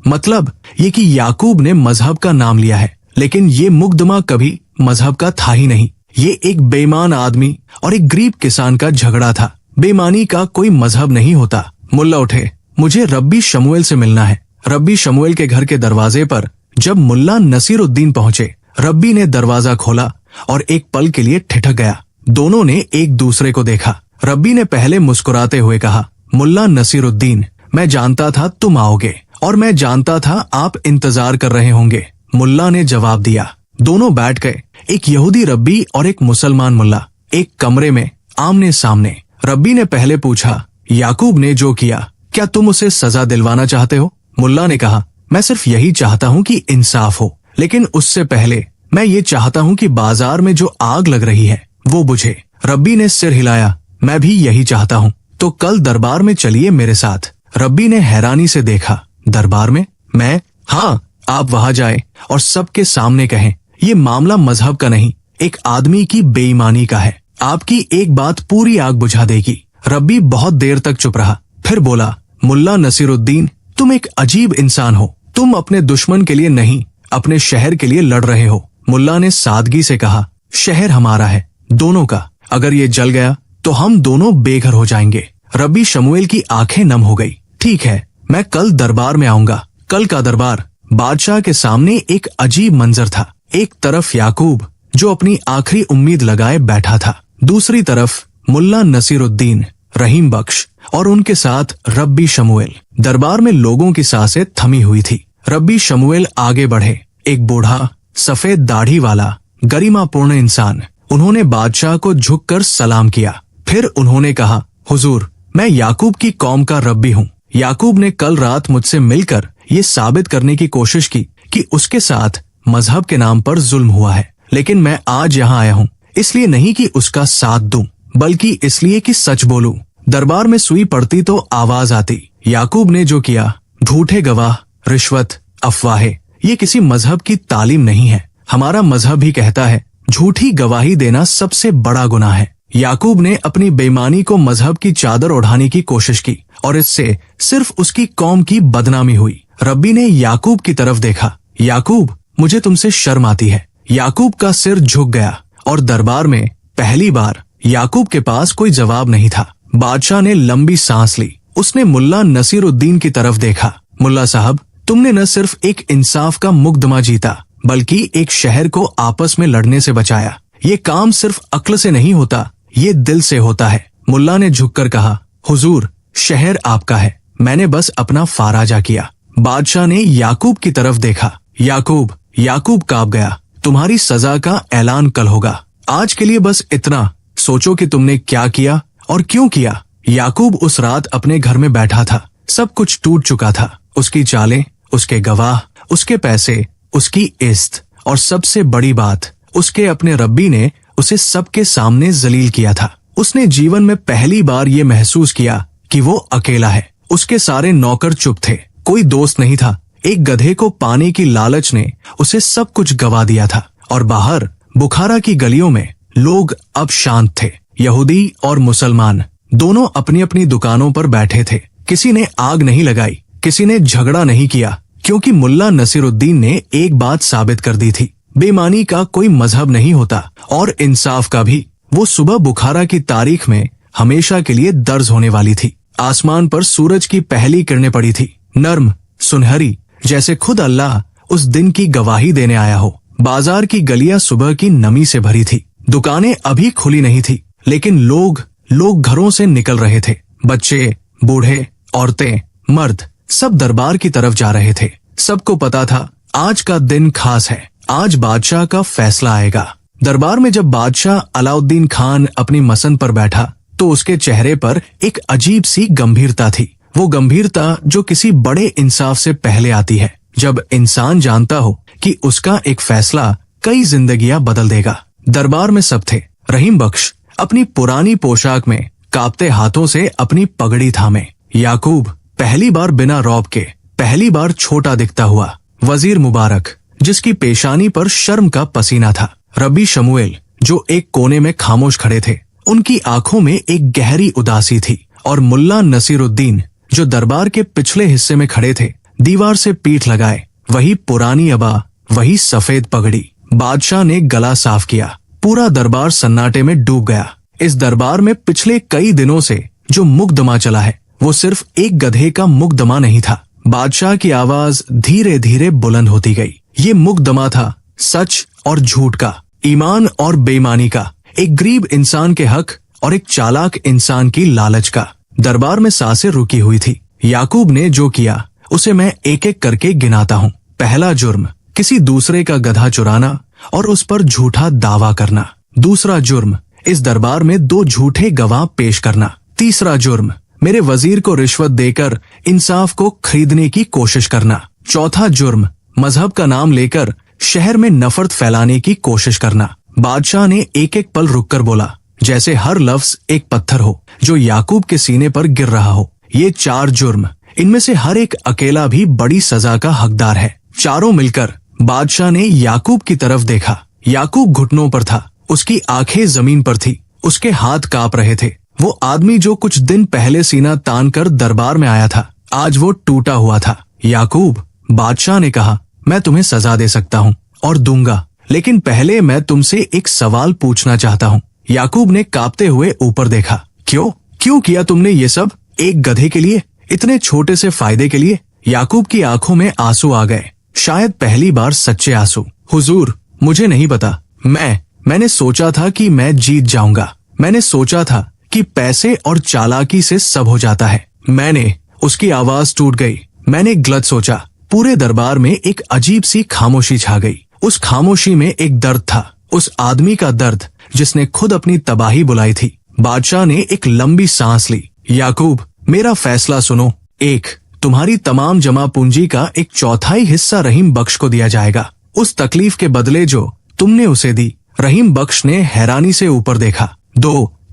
मतलब ये कि याकूब ने मजहब का नाम लिया है, लेकिन ये मुकदमा कभी मजहब का था ही नहीं। ये एक बेईमान आदमी और एक गरीब किसान का झगड़ा था। बेईमानी का कोई मजहब नहीं होता। मुल्ला उठे, मुझे रब्बी शमूएल से मिलना है। रब्बी शमूएल के घर के दरवाजे पर जब मुल्ला नसीरुद्दीन पहुंचे, रब्बी ने दरवाजा खोला और एक पल के लिए ठिठक गया। दोनों ने एक दूसरे को देखा। रब्बी ने पहले मुस्कुराते हुए कहा, मुल्ला नसीरुद्दीन, मैं जानता था तुम आओगे और मैं जानता था आप इंतजार कर रहे होंगे। मुल्ला ने जवाब दिया। दोनों बैठ गए, एक यहूदी रब्बी और एक मुसलमान मुल्ला, एक कमरे में आमने सामने। रब्बी ने पहले पूछा, याकूब ने जो किया, क्या तुम उसे सजा दिलवाना चाहते हो? मुल्ला ने कहा, मैं सिर्फ यही चाहता हूँ कि इंसाफ हो, लेकिन उससे पहले मैं ये चाहता हूँ कि बाजार में जो आग लग रही है वो बुझे। रब्बी ने सिर हिलाया, मैं भी यही चाहता हूँ। तो कल दरबार में चलिए मेरे साथ। रब्बी ने हैरानी से देखा, दरबार में? मैं? हाँ, आप वहां जाए और सबके सामने कहें, ये मामला मजहब का नहीं, एक आदमी की बेईमानी का है। आपकी एक बात पूरी आग बुझा देगी। रब्बी बहुत देर तक चुप रहा, फिर बोला, मुल्ला नसीरुद्दीन, तुम एक अजीब इंसान हो। तुम अपने दुश्मन के लिए नहीं, अपने शहर के लिए लड़ रहे हो। मुल्ला ने सादगी से कहा, शहर हमारा है, दोनों का। अगर ये जल गया तो हम दोनों बेघर हो जाएंगे। रब्बी शमूएल की आंखें नम हो गई। ठीक है, मैं कल दरबार में आऊंगा। कल का दरबार। बादशाह के सामने एक अजीब मंजर था। एक तरफ याकूब, जो अपनी आखिरी उम्मीद लगाए बैठा था, दूसरी तरफ मुल्ला नसीरुद्दीन, रहीम बख्श और उनके साथ रब्बी शमूएल। दरबार में लोगों की सांसें थमी हुई थी। रब्बी शमूएल आगे बढ़े, एक बूढ़ा, सफेद दाढ़ी वाला, गरिमापूर्ण इंसान। उन्होंने बादशाह को झुककर सलाम किया। फिर उन्होंने कहा, हुजूर, मैं याकूब की कौम का रब्बी हूँ। याकूब ने कल रात मुझसे मिलकर ये साबित करने की कोशिश की कि उसके साथ मजहब के नाम पर जुल्म हुआ है, लेकिन मैं आज यहाँ आया हूँ इसलिए नहीं कि उसका साथ दूं, बल्कि इसलिए कि सच बोलूं। दरबार में सुई पड़ती तो आवाज आती। याकूब ने जो किया, झूठे गवाह, रिश्वत, अफवाहें, ये किसी मजहब की तालीम नहीं है। हमारा मजहब ही कहता है, झूठी गवाही देना सबसे बड़ा गुनाह है। याकूब ने अपनी बेईमानी को मजहब की चादर ओढ़ाने की कोशिश की और इससे सिर्फ उसकी कौम की बदनामी हुई। रब्बी ने याकूब की तरफ देखा। याकूब, मुझे तुमसे शर्म आती है। याकूब का सिर झुक गया और दरबार में पहली बार याकूब के पास कोई जवाब नहीं था। बादशाह ने लंबी सांस ली। उसने मुल्ला नसीरुद्दीन की तरफ देखा। मुल्ला साहब, तुमने न सिर्फ एक इंसाफ का मुकदमा जीता, बल्कि एक शहर को आपस में लड़ने से बचाया। ये काम सिर्फ अक्ल से नहीं होता, ये दिल से होता है। मुल्ला ने झुककर कहा, हुजूर, शहर आपका है, मैंने बस अपना फाराजा किया। बादशाह ने याकूब की तरफ देखा। याकूब कांप गया। तुम्हारी सजा का ऐलान कल होगा। आज के लिए बस इतना सोचो कि तुमने क्या किया और क्यों किया। याकूब उस रात अपने घर में बैठा था। सब कुछ टूट चुका था। उसकी चालें, उसके गवाह, उसके पैसे, उसकी इज्जत और सबसे बड़ी बात, उसके अपने रब्बी ने उसे सबके सामने जलील किया था। उसने जीवन में पहली बार ये महसूस किया कि वो अकेला है। उसके सारे नौकर चुप थे, कोई दोस्त नहीं था। एक गधे को पाने की लालच ने उसे सब कुछ गवा दिया था। और बाहर बुखारा की गलियों में लोग अब शांत थे। यहूदी और मुसलमान दोनों अपनी अपनी दुकानों पर बैठे थे। किसी ने आग नहीं लगाई, किसी ने झगड़ा नहीं किया, क्योंकि मुल्ला नसीरुद्दीन ने एक बात साबित कर दी थी, बेईमानी का कोई मजहब नहीं होता और इंसाफ का भी। वो सुबह बुखारा की तारीख में हमेशा के लिए दर्ज होने वाली थी। आसमान पर सूरज की पहली किरणें पड़ी थी, नर्म, सुनहरी, जैसे खुद अल्लाह उस दिन की गवाही देने आया हो। बाजार की गलियां सुबह की नमी से भरी थी। दुकानें अभी खुली नहीं थी, लेकिन लोग घरों से निकल रहे थे। बच्चे, बूढ़े, औरतें, मर्द, सब दरबार की तरफ जा रहे थे। सबको पता था आज का दिन खास है, आज बादशाह का फैसला आएगा। दरबार में जब बादशाह अलाउद्दीन खान अपनी मसंद पर बैठा तो उसके चेहरे पर एक अजीब सी गंभीरता थी। वो गंभीरता जो किसी बड़े इंसाफ से पहले आती है, जब इंसान जानता हो कि उसका एक फैसला कई जिंदगियां बदल देगा। दरबार में सब थे। रहीम बख्श अपनी पुरानी पोशाक में कांपते हाथों से अपनी पगड़ी थामे। याकूब पहली बार बिना रौब के, पहली बार छोटा दिखता हुआ। वजीर मुबारक, जिसकी पेशानी पर शर्म का पसीना था। रब्बी शमूएल, जो एक कोने में खामोश खड़े थे, उनकी आंखों में एक गहरी उदासी थी। और मुल्ला नसीरुद्दीन, जो दरबार के पिछले हिस्से में खड़े थे, दीवार से पीठ लगाए, वही पुरानी अबा, वही सफेद पगड़ी। बादशाह ने गला साफ किया। पूरा दरबार सन्नाटे में डूब गया। इस दरबार में पिछले कई दिनों से जो मुकदमा चला है, वो सिर्फ एक गधे का मुकदमा नहीं था। बादशाह की आवाज धीरे धीरे बुलंद होती गई। ये मुकदमा था सच और झूठ का, ईमान और बेईमानी का, एक गरीब इंसान के हक और एक चालाक इंसान की लालच का। दरबार में सांसें रुकी हुई थी। याकूब ने जो किया उसे मैं एक एक करके गिनाता हूँ। पहला जुर्म, किसी दूसरे का गधा चुराना और उस पर झूठा दावा करना। दूसरा जुर्म, इस दरबार में 2 झूठे गवाह पेश करना। तीसरा जुर्म, मेरे वजीर को रिश्वत देकर इंसाफ को खरीदने की कोशिश करना। चौथा जुर्म, मजहब का नाम लेकर शहर में नफरत फैलाने की कोशिश करना। बादशाह ने एक एक पल रुककर बोला, जैसे हर लफ्ज एक पत्थर हो जो याकूब के सीने पर गिर रहा हो। ये 4 जुर्म इनमें से हर एक अकेला भी बड़ी सजा का हकदार है। चारों मिलकर बादशाह ने याकूब की तरफ देखा। याकूब घुटनों पर था, उसकी आंखें जमीन पर थी, उसके हाथ कांप रहे थे। वो आदमी जो कुछ दिन पहले सीना तान कर दरबार में आया था, आज वो टूटा हुआ था। याकूब, बादशाह ने कहा, मैं तुम्हें सजा दे सकता हूँ और दूंगा, लेकिन पहले मैं तुमसे एक सवाल पूछना चाहता हूँ। याकूब ने कांपते हुए ऊपर देखा। क्यों किया तुमने ये सब? एक गधे के लिए, इतने छोटे से फायदे के लिए? याकूब की आंखों में आंसू आ गए, शायद पहली बार सच्चे आंसू। हुजूर, मुझे नहीं पता। मैंने सोचा था कि मैं जीत जाऊंगा। मैंने सोचा था कि पैसे और चालाकी से सब हो जाता है। उसकी आवाज टूट गई। मैंने गलत सोचा। पूरे दरबार में एक अजीब सी खामोशी छा गई। उस खामोशी में एक दर्द था, उस आदमी का दर्द जिसने खुद अपनी तबाही बुलाई थी। बादशाह ने एक लंबी सांस ली। याकूब, मेरा फैसला सुनो। तुम्हारी तमाम जमा पूंजी का एक चौथाई हिस्सा रहीम बख्श को दिया जाएगा, उस तकलीफ के बदले जो तुमने उसे दी। रहीम बख्श ने हैरानी से ऊपर देखा।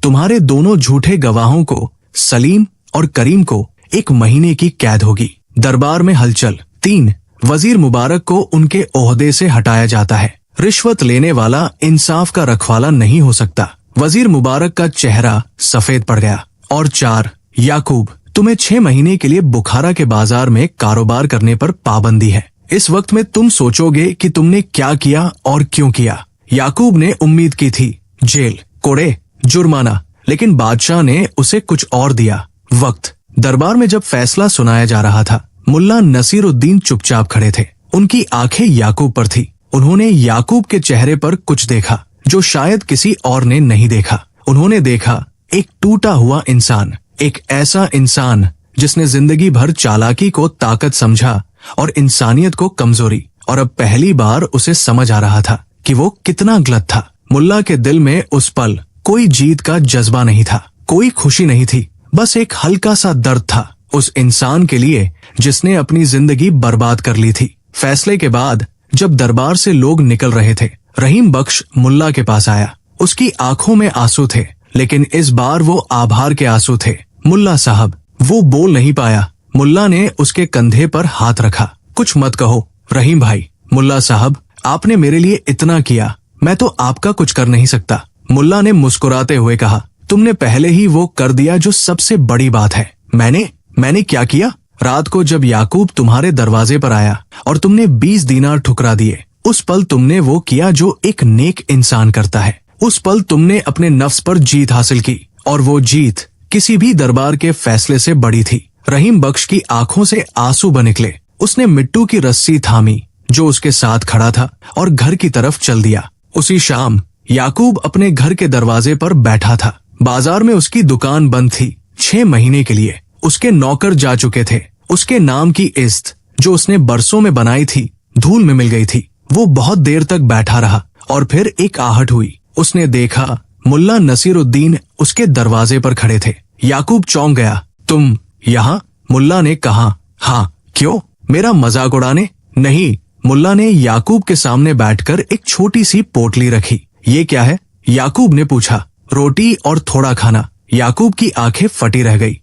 तुम्हारे दोनों झूठे गवाहों को, सलीम और करीम को 1 महीने की कैद होगी। दरबार में हलचल। 3 वजीर मुबारक को उनके ओहदे से हटाया जाता है। रिश्वत लेने वाला इंसाफ का रखवाला नहीं हो सकता। वजीर मुबारक का चेहरा सफेद पड़ गया। और 4 याकूब, तुम्हें 6 महीने के लिए बुखारा के बाजार में कारोबार करने पर पाबंदी है। इस वक्त में तुम सोचोगे कि तुमने क्या किया और क्यों किया। याकूब ने उम्मीद की थी जेल, कोड़े, जुर्माना, लेकिन बादशाह ने उसे कुछ और दिया, वक्त। दरबार में जब फैसला सुनाया जा रहा था, मुल्ला नसीरुद्दीन चुपचाप खड़े थे। उनकी आंखें याकूब पर थी। उन्होंने याकूब के चेहरे पर कुछ देखा जो शायद किसी और ने नहीं देखा। उन्होंने देखा एक टूटा हुआ इंसान, एक ऐसा इंसान जिसने जिंदगी भर चालाकी को ताकत समझा और इंसानियत को कमजोरी, और अब पहली बार उसे समझ आ रहा था कि वो कितना गलत था। मुल्ला के दिल में उस पल कोई जीत का जज्बा नहीं था, कोई खुशी नहीं थी, बस एक हल्का सा दर्द था उस इंसान के लिए जिसने अपनी जिंदगी बर्बाद कर ली थी। फैसले के बाद जब दरबार से लोग निकल रहे थे, रहीम बख्श मुल्ला के पास आया। उसकी आंखों में आंसू थे, लेकिन इस बार वो आभार के आंसू थे। मुल्ला साहब, वो बोल नहीं पाया। मुल्ला ने उसके कंधे पर हाथ रखा। कुछ मत कहो रहीम भाई। मुल्ला साहब, आपने मेरे लिए इतना किया, मैं तो आपका कुछ कर नहीं सकता। मुल्ला ने मुस्कुराते हुए कहा, तुमने पहले ही वो कर दिया जो सबसे बड़ी बात है। मैंने क्या किया? रात को जब याकूब तुम्हारे दरवाजे पर आया और तुमने 20 दीनार ठुकरा दिए, उस पल तुमने वो किया जो एक नेक इंसान करता है। उस पल तुमने अपने नफ्स पर जीत हासिल की, और वो जीत किसी भी दरबार के फैसले से बड़ी थी। रहीम बख्श की आंखों से आंसू बह निकले। उसने मिट्टू की रस्सी थामी जो उसके साथ खड़ा था और घर की तरफ चल दिया। उसी शाम याकूब अपने घर के दरवाजे पर बैठा था। बाजार में उसकी दुकान बंद थी 6 महीने के लिए। उसके नौकर जा चुके थे। उसके नाम की इज्जत जो उसने बरसों में बनाई थी, धूल में मिल गई थी। वो बहुत देर तक बैठा रहा और फिर एक आहट हुई। उसने देखा मुल्ला नसीरुद्दीन उसके दरवाजे पर खड़े थे। याकूब चौंक गया। तुम यहाँ? मुल्ला ने कहा। हाँ, क्यों? मेरा मजाक उड़ाने? नहीं। मुल्ला ने याकूब के सामने बैठकर एक छोटी सी पोटली रखी। ये क्या है? याकूब ने पूछा। रोटी और थोड़ा खाना। याकूब की आंखें फटी रह गई।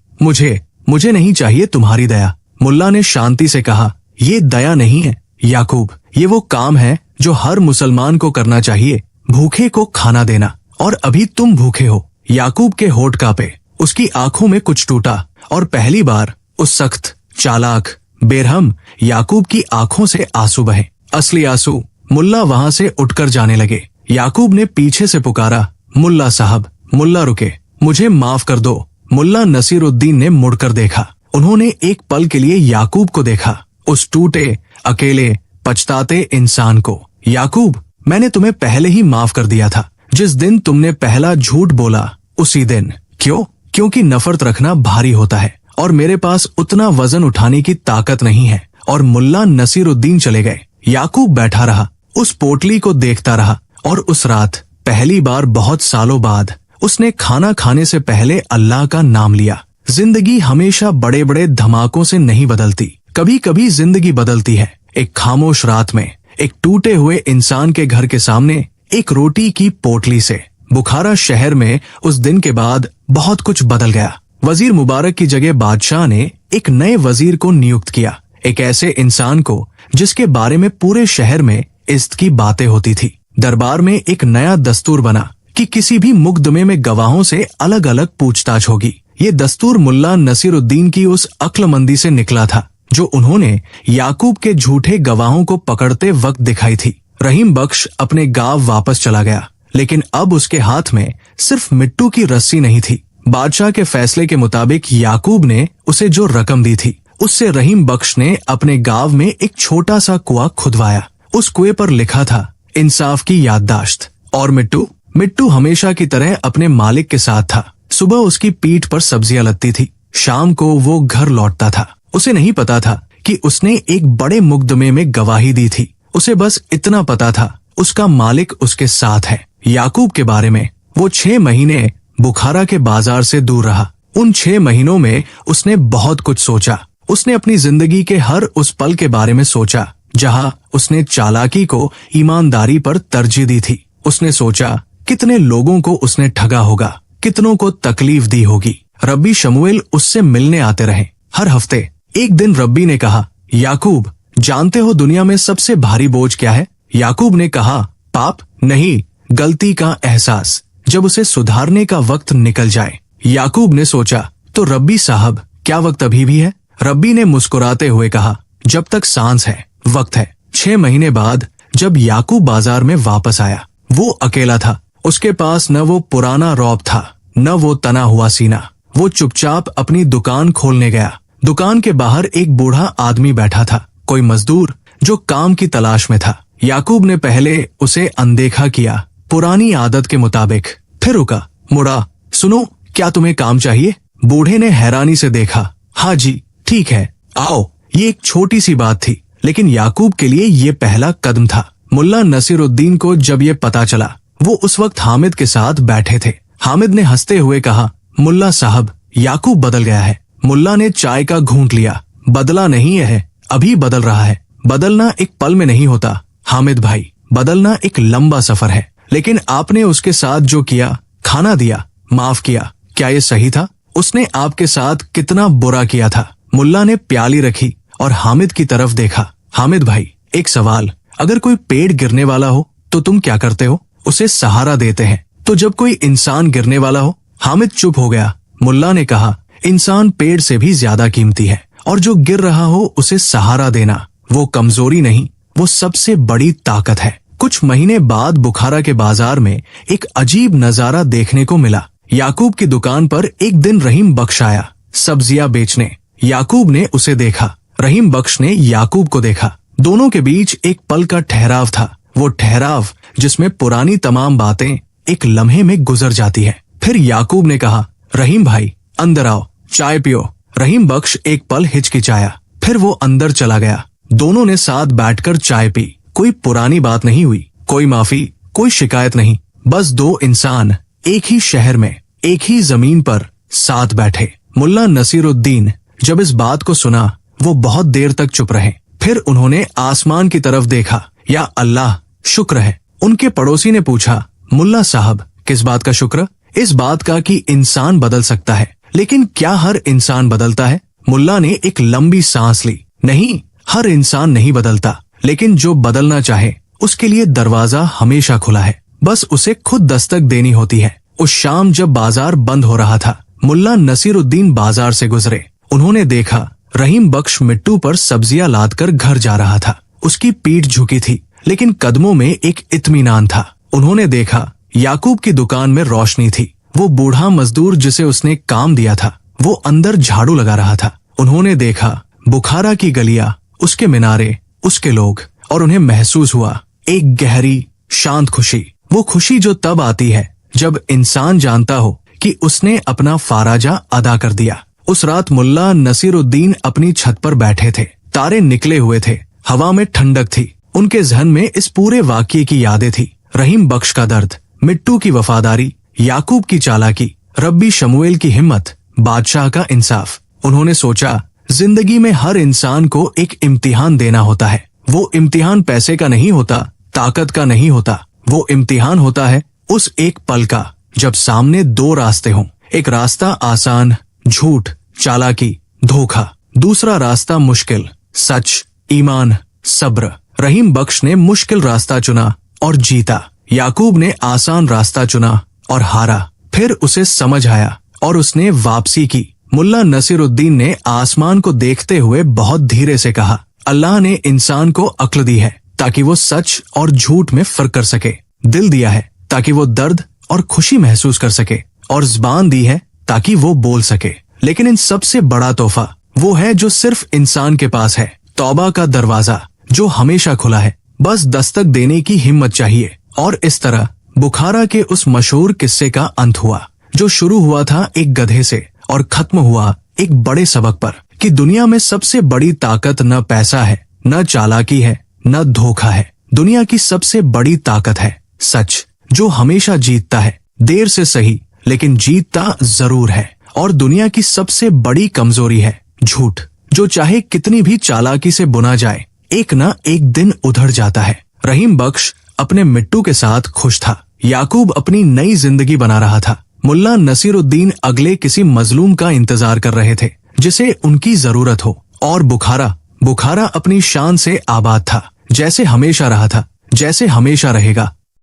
मुझे नहीं चाहिए तुम्हारी दया। मुल्ला ने शांति से कहा। ये दया नहीं है याकूब, ये वो काम है जो हर मुसलमान को करना चाहिए, भूखे को खाना देना। और अभी तुम भूखे हो। याकूब के होठ कांपे। उसकी आंखों में कुछ टूटा और पहली बार उस सख्त, चालाक, बेरहम याकूब की आंखों से आंसू बहे, असली आंसू। मुल्ला वहां से उठकर जाने लगे। याकूब ने पीछे से पुकारा, मुल्ला साहब। मुल्ला रुके, मुझे माफ कर दो। मुल्ला नसीरुद्दीन ने मुड़कर देखा। उन्होंने एक पल के लिए याकूब को देखा, उस टूटे, अकेले, पछताते इंसान को। याकूब, मैंने तुम्हें पहले ही माफ कर दिया था। जिस दिन तुमने पहला झूठ बोला उसी दिन। क्यों? क्योंकि नफरत रखना भारी होता है और मेरे पास उतना वजन उठाने की ताकत नहीं है। और मुल्ला नसीरुद्दीन चले गए। याकूब बैठा रहा, उस पोटली को देखता रहा। और उस रात पहली बार बहुत सालों बाद उसने खाना खाने से पहले अल्लाह का नाम लिया। जिंदगी हमेशा बड़े बड़े धमाकों से नहीं बदलती, कभी कभी जिंदगी बदलती है एक खामोश रात में, एक टूटे हुए इंसान के घर के सामने, एक रोटी की पोटली से। बुखारा शहर में उस दिन के बाद बहुत कुछ बदल गया। वजीर मुबारक की जगह बादशाह ने एक नए वजीर को नियुक्त किया, एक ऐसे इंसान को जिसके बारे में पूरे शहर में इज्जत की बातें होती थी। दरबार में एक नया दस्तूर बना कि किसी भी मुकदमे में गवाहों से अलग अलग पूछताछ होगी। ये दस्तूर मुल्ला नसीरुद्दीन की उस अक्लमंदी से निकला था जो उन्होंने याकूब के झूठे गवाहों को पकड़ते वक्त दिखाई थी। रहीम बख्श अपने गांव वापस चला गया, लेकिन अब उसके हाथ में सिर्फ मिट्टू की रस्सी नहीं थी। बादशाह के फैसले के मुताबिक याकूब ने उसे जो रकम दी थी उससे रहीम बख्श ने अपने गांव में एक छोटा सा कुआं खुदवाया। उस कुएं पर लिखा था इंसाफ की याददाश्त। और मिट्टू हमेशा की तरह अपने मालिक के साथ था। सुबह उसकी पीठ पर सब्जियां लगती थी, शाम को वो घर लौटता था। उसे नहीं पता था कि उसने एक बड़े मुकदमे में गवाही दी थी। उसे बस इतना पता था उसका मालिक उसके साथ है। याकूब के बारे में वो 6 महीने बुखारा के बाजार से दूर रहा। उन 6 महीनों में उसने बहुत कुछ सोचा। उसने अपनी जिंदगी के हर उस पल के बारे में सोचा जहां उसने चालाकी को ईमानदारी पर तरजीह दी थी। उसने सोचा कितने लोगों को उसने ठगा होगा, कितनों को तकलीफ दी होगी। रब्बी शमूएल उससे मिलने आते रहे हर हफ्ते। एक दिन रब्बी ने कहा, याकूब, जानते हो दुनिया में सबसे भारी बोझ क्या है? याकूब ने कहा, पाप नहीं, गलती का एहसास, जब उसे सुधारने का वक्त निकल जाए। याकूब ने सोचा, तो रब्बी साहब, क्या वक्त अभी भी है? रब्बी ने मुस्कुराते हुए कहा, जब तक सांस है वक्त है। 6 महीने बाद जब याकूब बाजार में वापस आया, वो अकेला था। उसके पास न वो पुराना रौब था, न वो तना हुआ सीना। वो चुपचाप अपनी दुकान खोलने गया। दुकान के बाहर एक बूढ़ा आदमी बैठा था, कोई मजदूर जो काम की तलाश में था। याकूब ने पहले उसे अनदेखा किया, पुरानी आदत के मुताबिक। फिर रुका, मुड़ा। सुनो, क्या तुम्हें काम चाहिए? बूढ़े ने हैरानी से देखा। हाँ जी, ठीक है, आओ। ये एक छोटी सी बात थी, लेकिन याकूब के लिए ये पहला कदम था। मुल्ला नसीरुद्दीन को जब ये पता चला, वो उस वक्त हामिद के साथ बैठे थे। हामिद ने हंसते हुए कहा, मुल्ला साहब, याकूब बदल गया है। मुल्ला ने चाय का घूंट लिया। बदला नहीं है, अभी बदल रहा है। बदलना एक पल में नहीं होता हामिद भाई, बदलना एक लंबा सफर है। लेकिन आपने उसके साथ जो किया, खाना दिया, माफ किया, क्या ये सही था? उसने आपके साथ कितना बुरा किया था? मुल्ला ने प्याली रखी और हामिद की तरफ देखा। हामिद भाई, एक सवाल, अगर कोई पेड़ गिरने वाला हो तो तुम क्या करते हो? उसे सहारा देते हैं। तो जब कोई इंसान गिरने वाला हो? हामिद चुप हो गया। मुल्ला ने कहा, इंसान पेड़ से भी ज्यादा कीमती है, और जो गिर रहा हो उसे सहारा देना वो कमजोरी नहीं, वो सबसे बड़ी ताकत है। कुछ महीने बाद बुखारा के बाजार में एक अजीब नजारा देखने को मिला। याकूब की दुकान पर एक दिन रहीम बख्श आया सब्जियां बेचने। याकूब ने उसे देखा, रहीम बख्श ने याकूब को देखा। दोनों के बीच एक पल का ठहराव था, वो ठहराव जिसमें पुरानी तमाम बातें एक लम्हे में गुजर जाती है। फिर याकूब ने कहा, रहीम भाई, अंदर आओ, चाय पियो। रहीम बख्श एक पल हिचकिचाया, फिर वो अंदर चला गया। दोनों ने साथ बैठकर चाय पी। कोई पुरानी बात नहीं हुई, कोई माफी, कोई शिकायत नहीं, बस 2 इंसान एक ही शहर में, एक ही जमीन पर साथ बैठे। मुल्ला नसीरुद्दीन जब इस बात को सुना, वो बहुत देर तक चुप रहे। फिर उन्होंने आसमान की तरफ देखा। या अल्लाह, शुक्र है। उनके पड़ोसी ने पूछा, मुल्ला साहब, किस बात का शुक्र? इस बात का कि इंसान बदल सकता है, लेकिन क्या हर इंसान बदलता है? मुल्ला ने एक लंबी सांस ली। नहीं, हर इंसान नहीं बदलता, लेकिन जो बदलना चाहे उसके लिए दरवाजा हमेशा खुला है, बस उसे खुद दस्तक देनी होती है। उस शाम जब बाजार बंद हो रहा था, मुल्ला नसीरुद्दीन बाजार से गुजरे। उन्होंने देखा रहीम बख्श मिट्टू पर सब्जियां लादकर घर जा रहा था। उसकी पीठ झुकी थी, लेकिन कदमों में एक इत्मीनान था। उन्होंने देखा याकूब की दुकान में रोशनी थी। वो बूढ़ा मजदूर जिसे उसने काम दिया था, वो अंदर झाड़ू लगा रहा था। उन्होंने देखा बुखारा की गलियां, उसके मीनारे, उसके लोग, और उन्हें महसूस हुआ एक गहरी शांत खुशी। वो खुशी जो तब आती है जब इंसान जानता हो कि उसने अपना फाराजा अदा कर दिया। उस रात मुल्ला नसीरुद्दीन अपनी छत पर बैठे थे। तारे निकले हुए थे, हवा में ठंडक थी। उनके जहन में इस पूरे वाकये की यादें थी। रहीम बख्श का दर्द, मिट्टू की वफादारी, याकूब की चालाकी, रब्बी शमूएल की हिम्मत, बादशाह का इंसाफ। उन्होंने सोचा, जिंदगी में हर इंसान को एक इम्तिहान देना होता है। वो इम्तिहान पैसे का नहीं होता, ताकत का नहीं होता। वो इम्तिहान होता है उस एक पल का जब सामने 2 रास्ते हों। एक रास्ता आसान, झूठ, चालाकी, धोखा, दूसरा रास्ता मुश्किल, सच, ईमान, सब्र। रहीम बख्श ने मुश्किल रास्ता चुना और जीता। याकूब ने आसान रास्ता चुना और हारा। फिर उसे समझ आया और उसने वापसी की। मुल्ला नसीरुद्दीन ने आसमान को देखते हुए बहुत धीरे से कहा, अल्लाह ने इंसान को अक्ल दी है ताकि वो सच और झूठ में फर्क कर सके, दिल दिया है ताकि वो दर्द और खुशी महसूस कर सके, और ज़बान दी है ताकि वो बोल सके। लेकिन इन सबसे बड़ा तोहफा वो है जो सिर्फ इंसान के पास है, तौबा का दरवाजा जो हमेशा खुला है, बस दस्तक देने की हिम्मत चाहिए। और इस तरह बुखारा के उस मशहूर किस्से का अंत हुआ, जो शुरू हुआ था एक गधे से और खत्म हुआ एक बड़े सबक पर, कि दुनिया में सबसे बड़ी ताकत न पैसा है, न चालाकी है, न धोखा है। दुनिया की सबसे बड़ी ताकत है सच, जो हमेशा जीतता है, देर से सही लेकिन जीतता जरूर है। और दुनिया की सबसे बड़ी कमजोरी है झूठ, जो चाहे कितनी भी चालाकी से बुना जाए, एक ना एक दिन उधड़ जाता है। रहीम बख्श अपने मिट्टू के साथ खुश था, याकूब अपनी नई जिंदगी बना रहा था, मुल्ला नसीरुद्दीन अगले किसी मजलूम का इंतजार कर रहे थे जिसे उनकी जरूरत हो, और बुखारा अपनी शान से आबाद था, जैसे हमेशा रहा था, जैसे हमेशा रहेगा।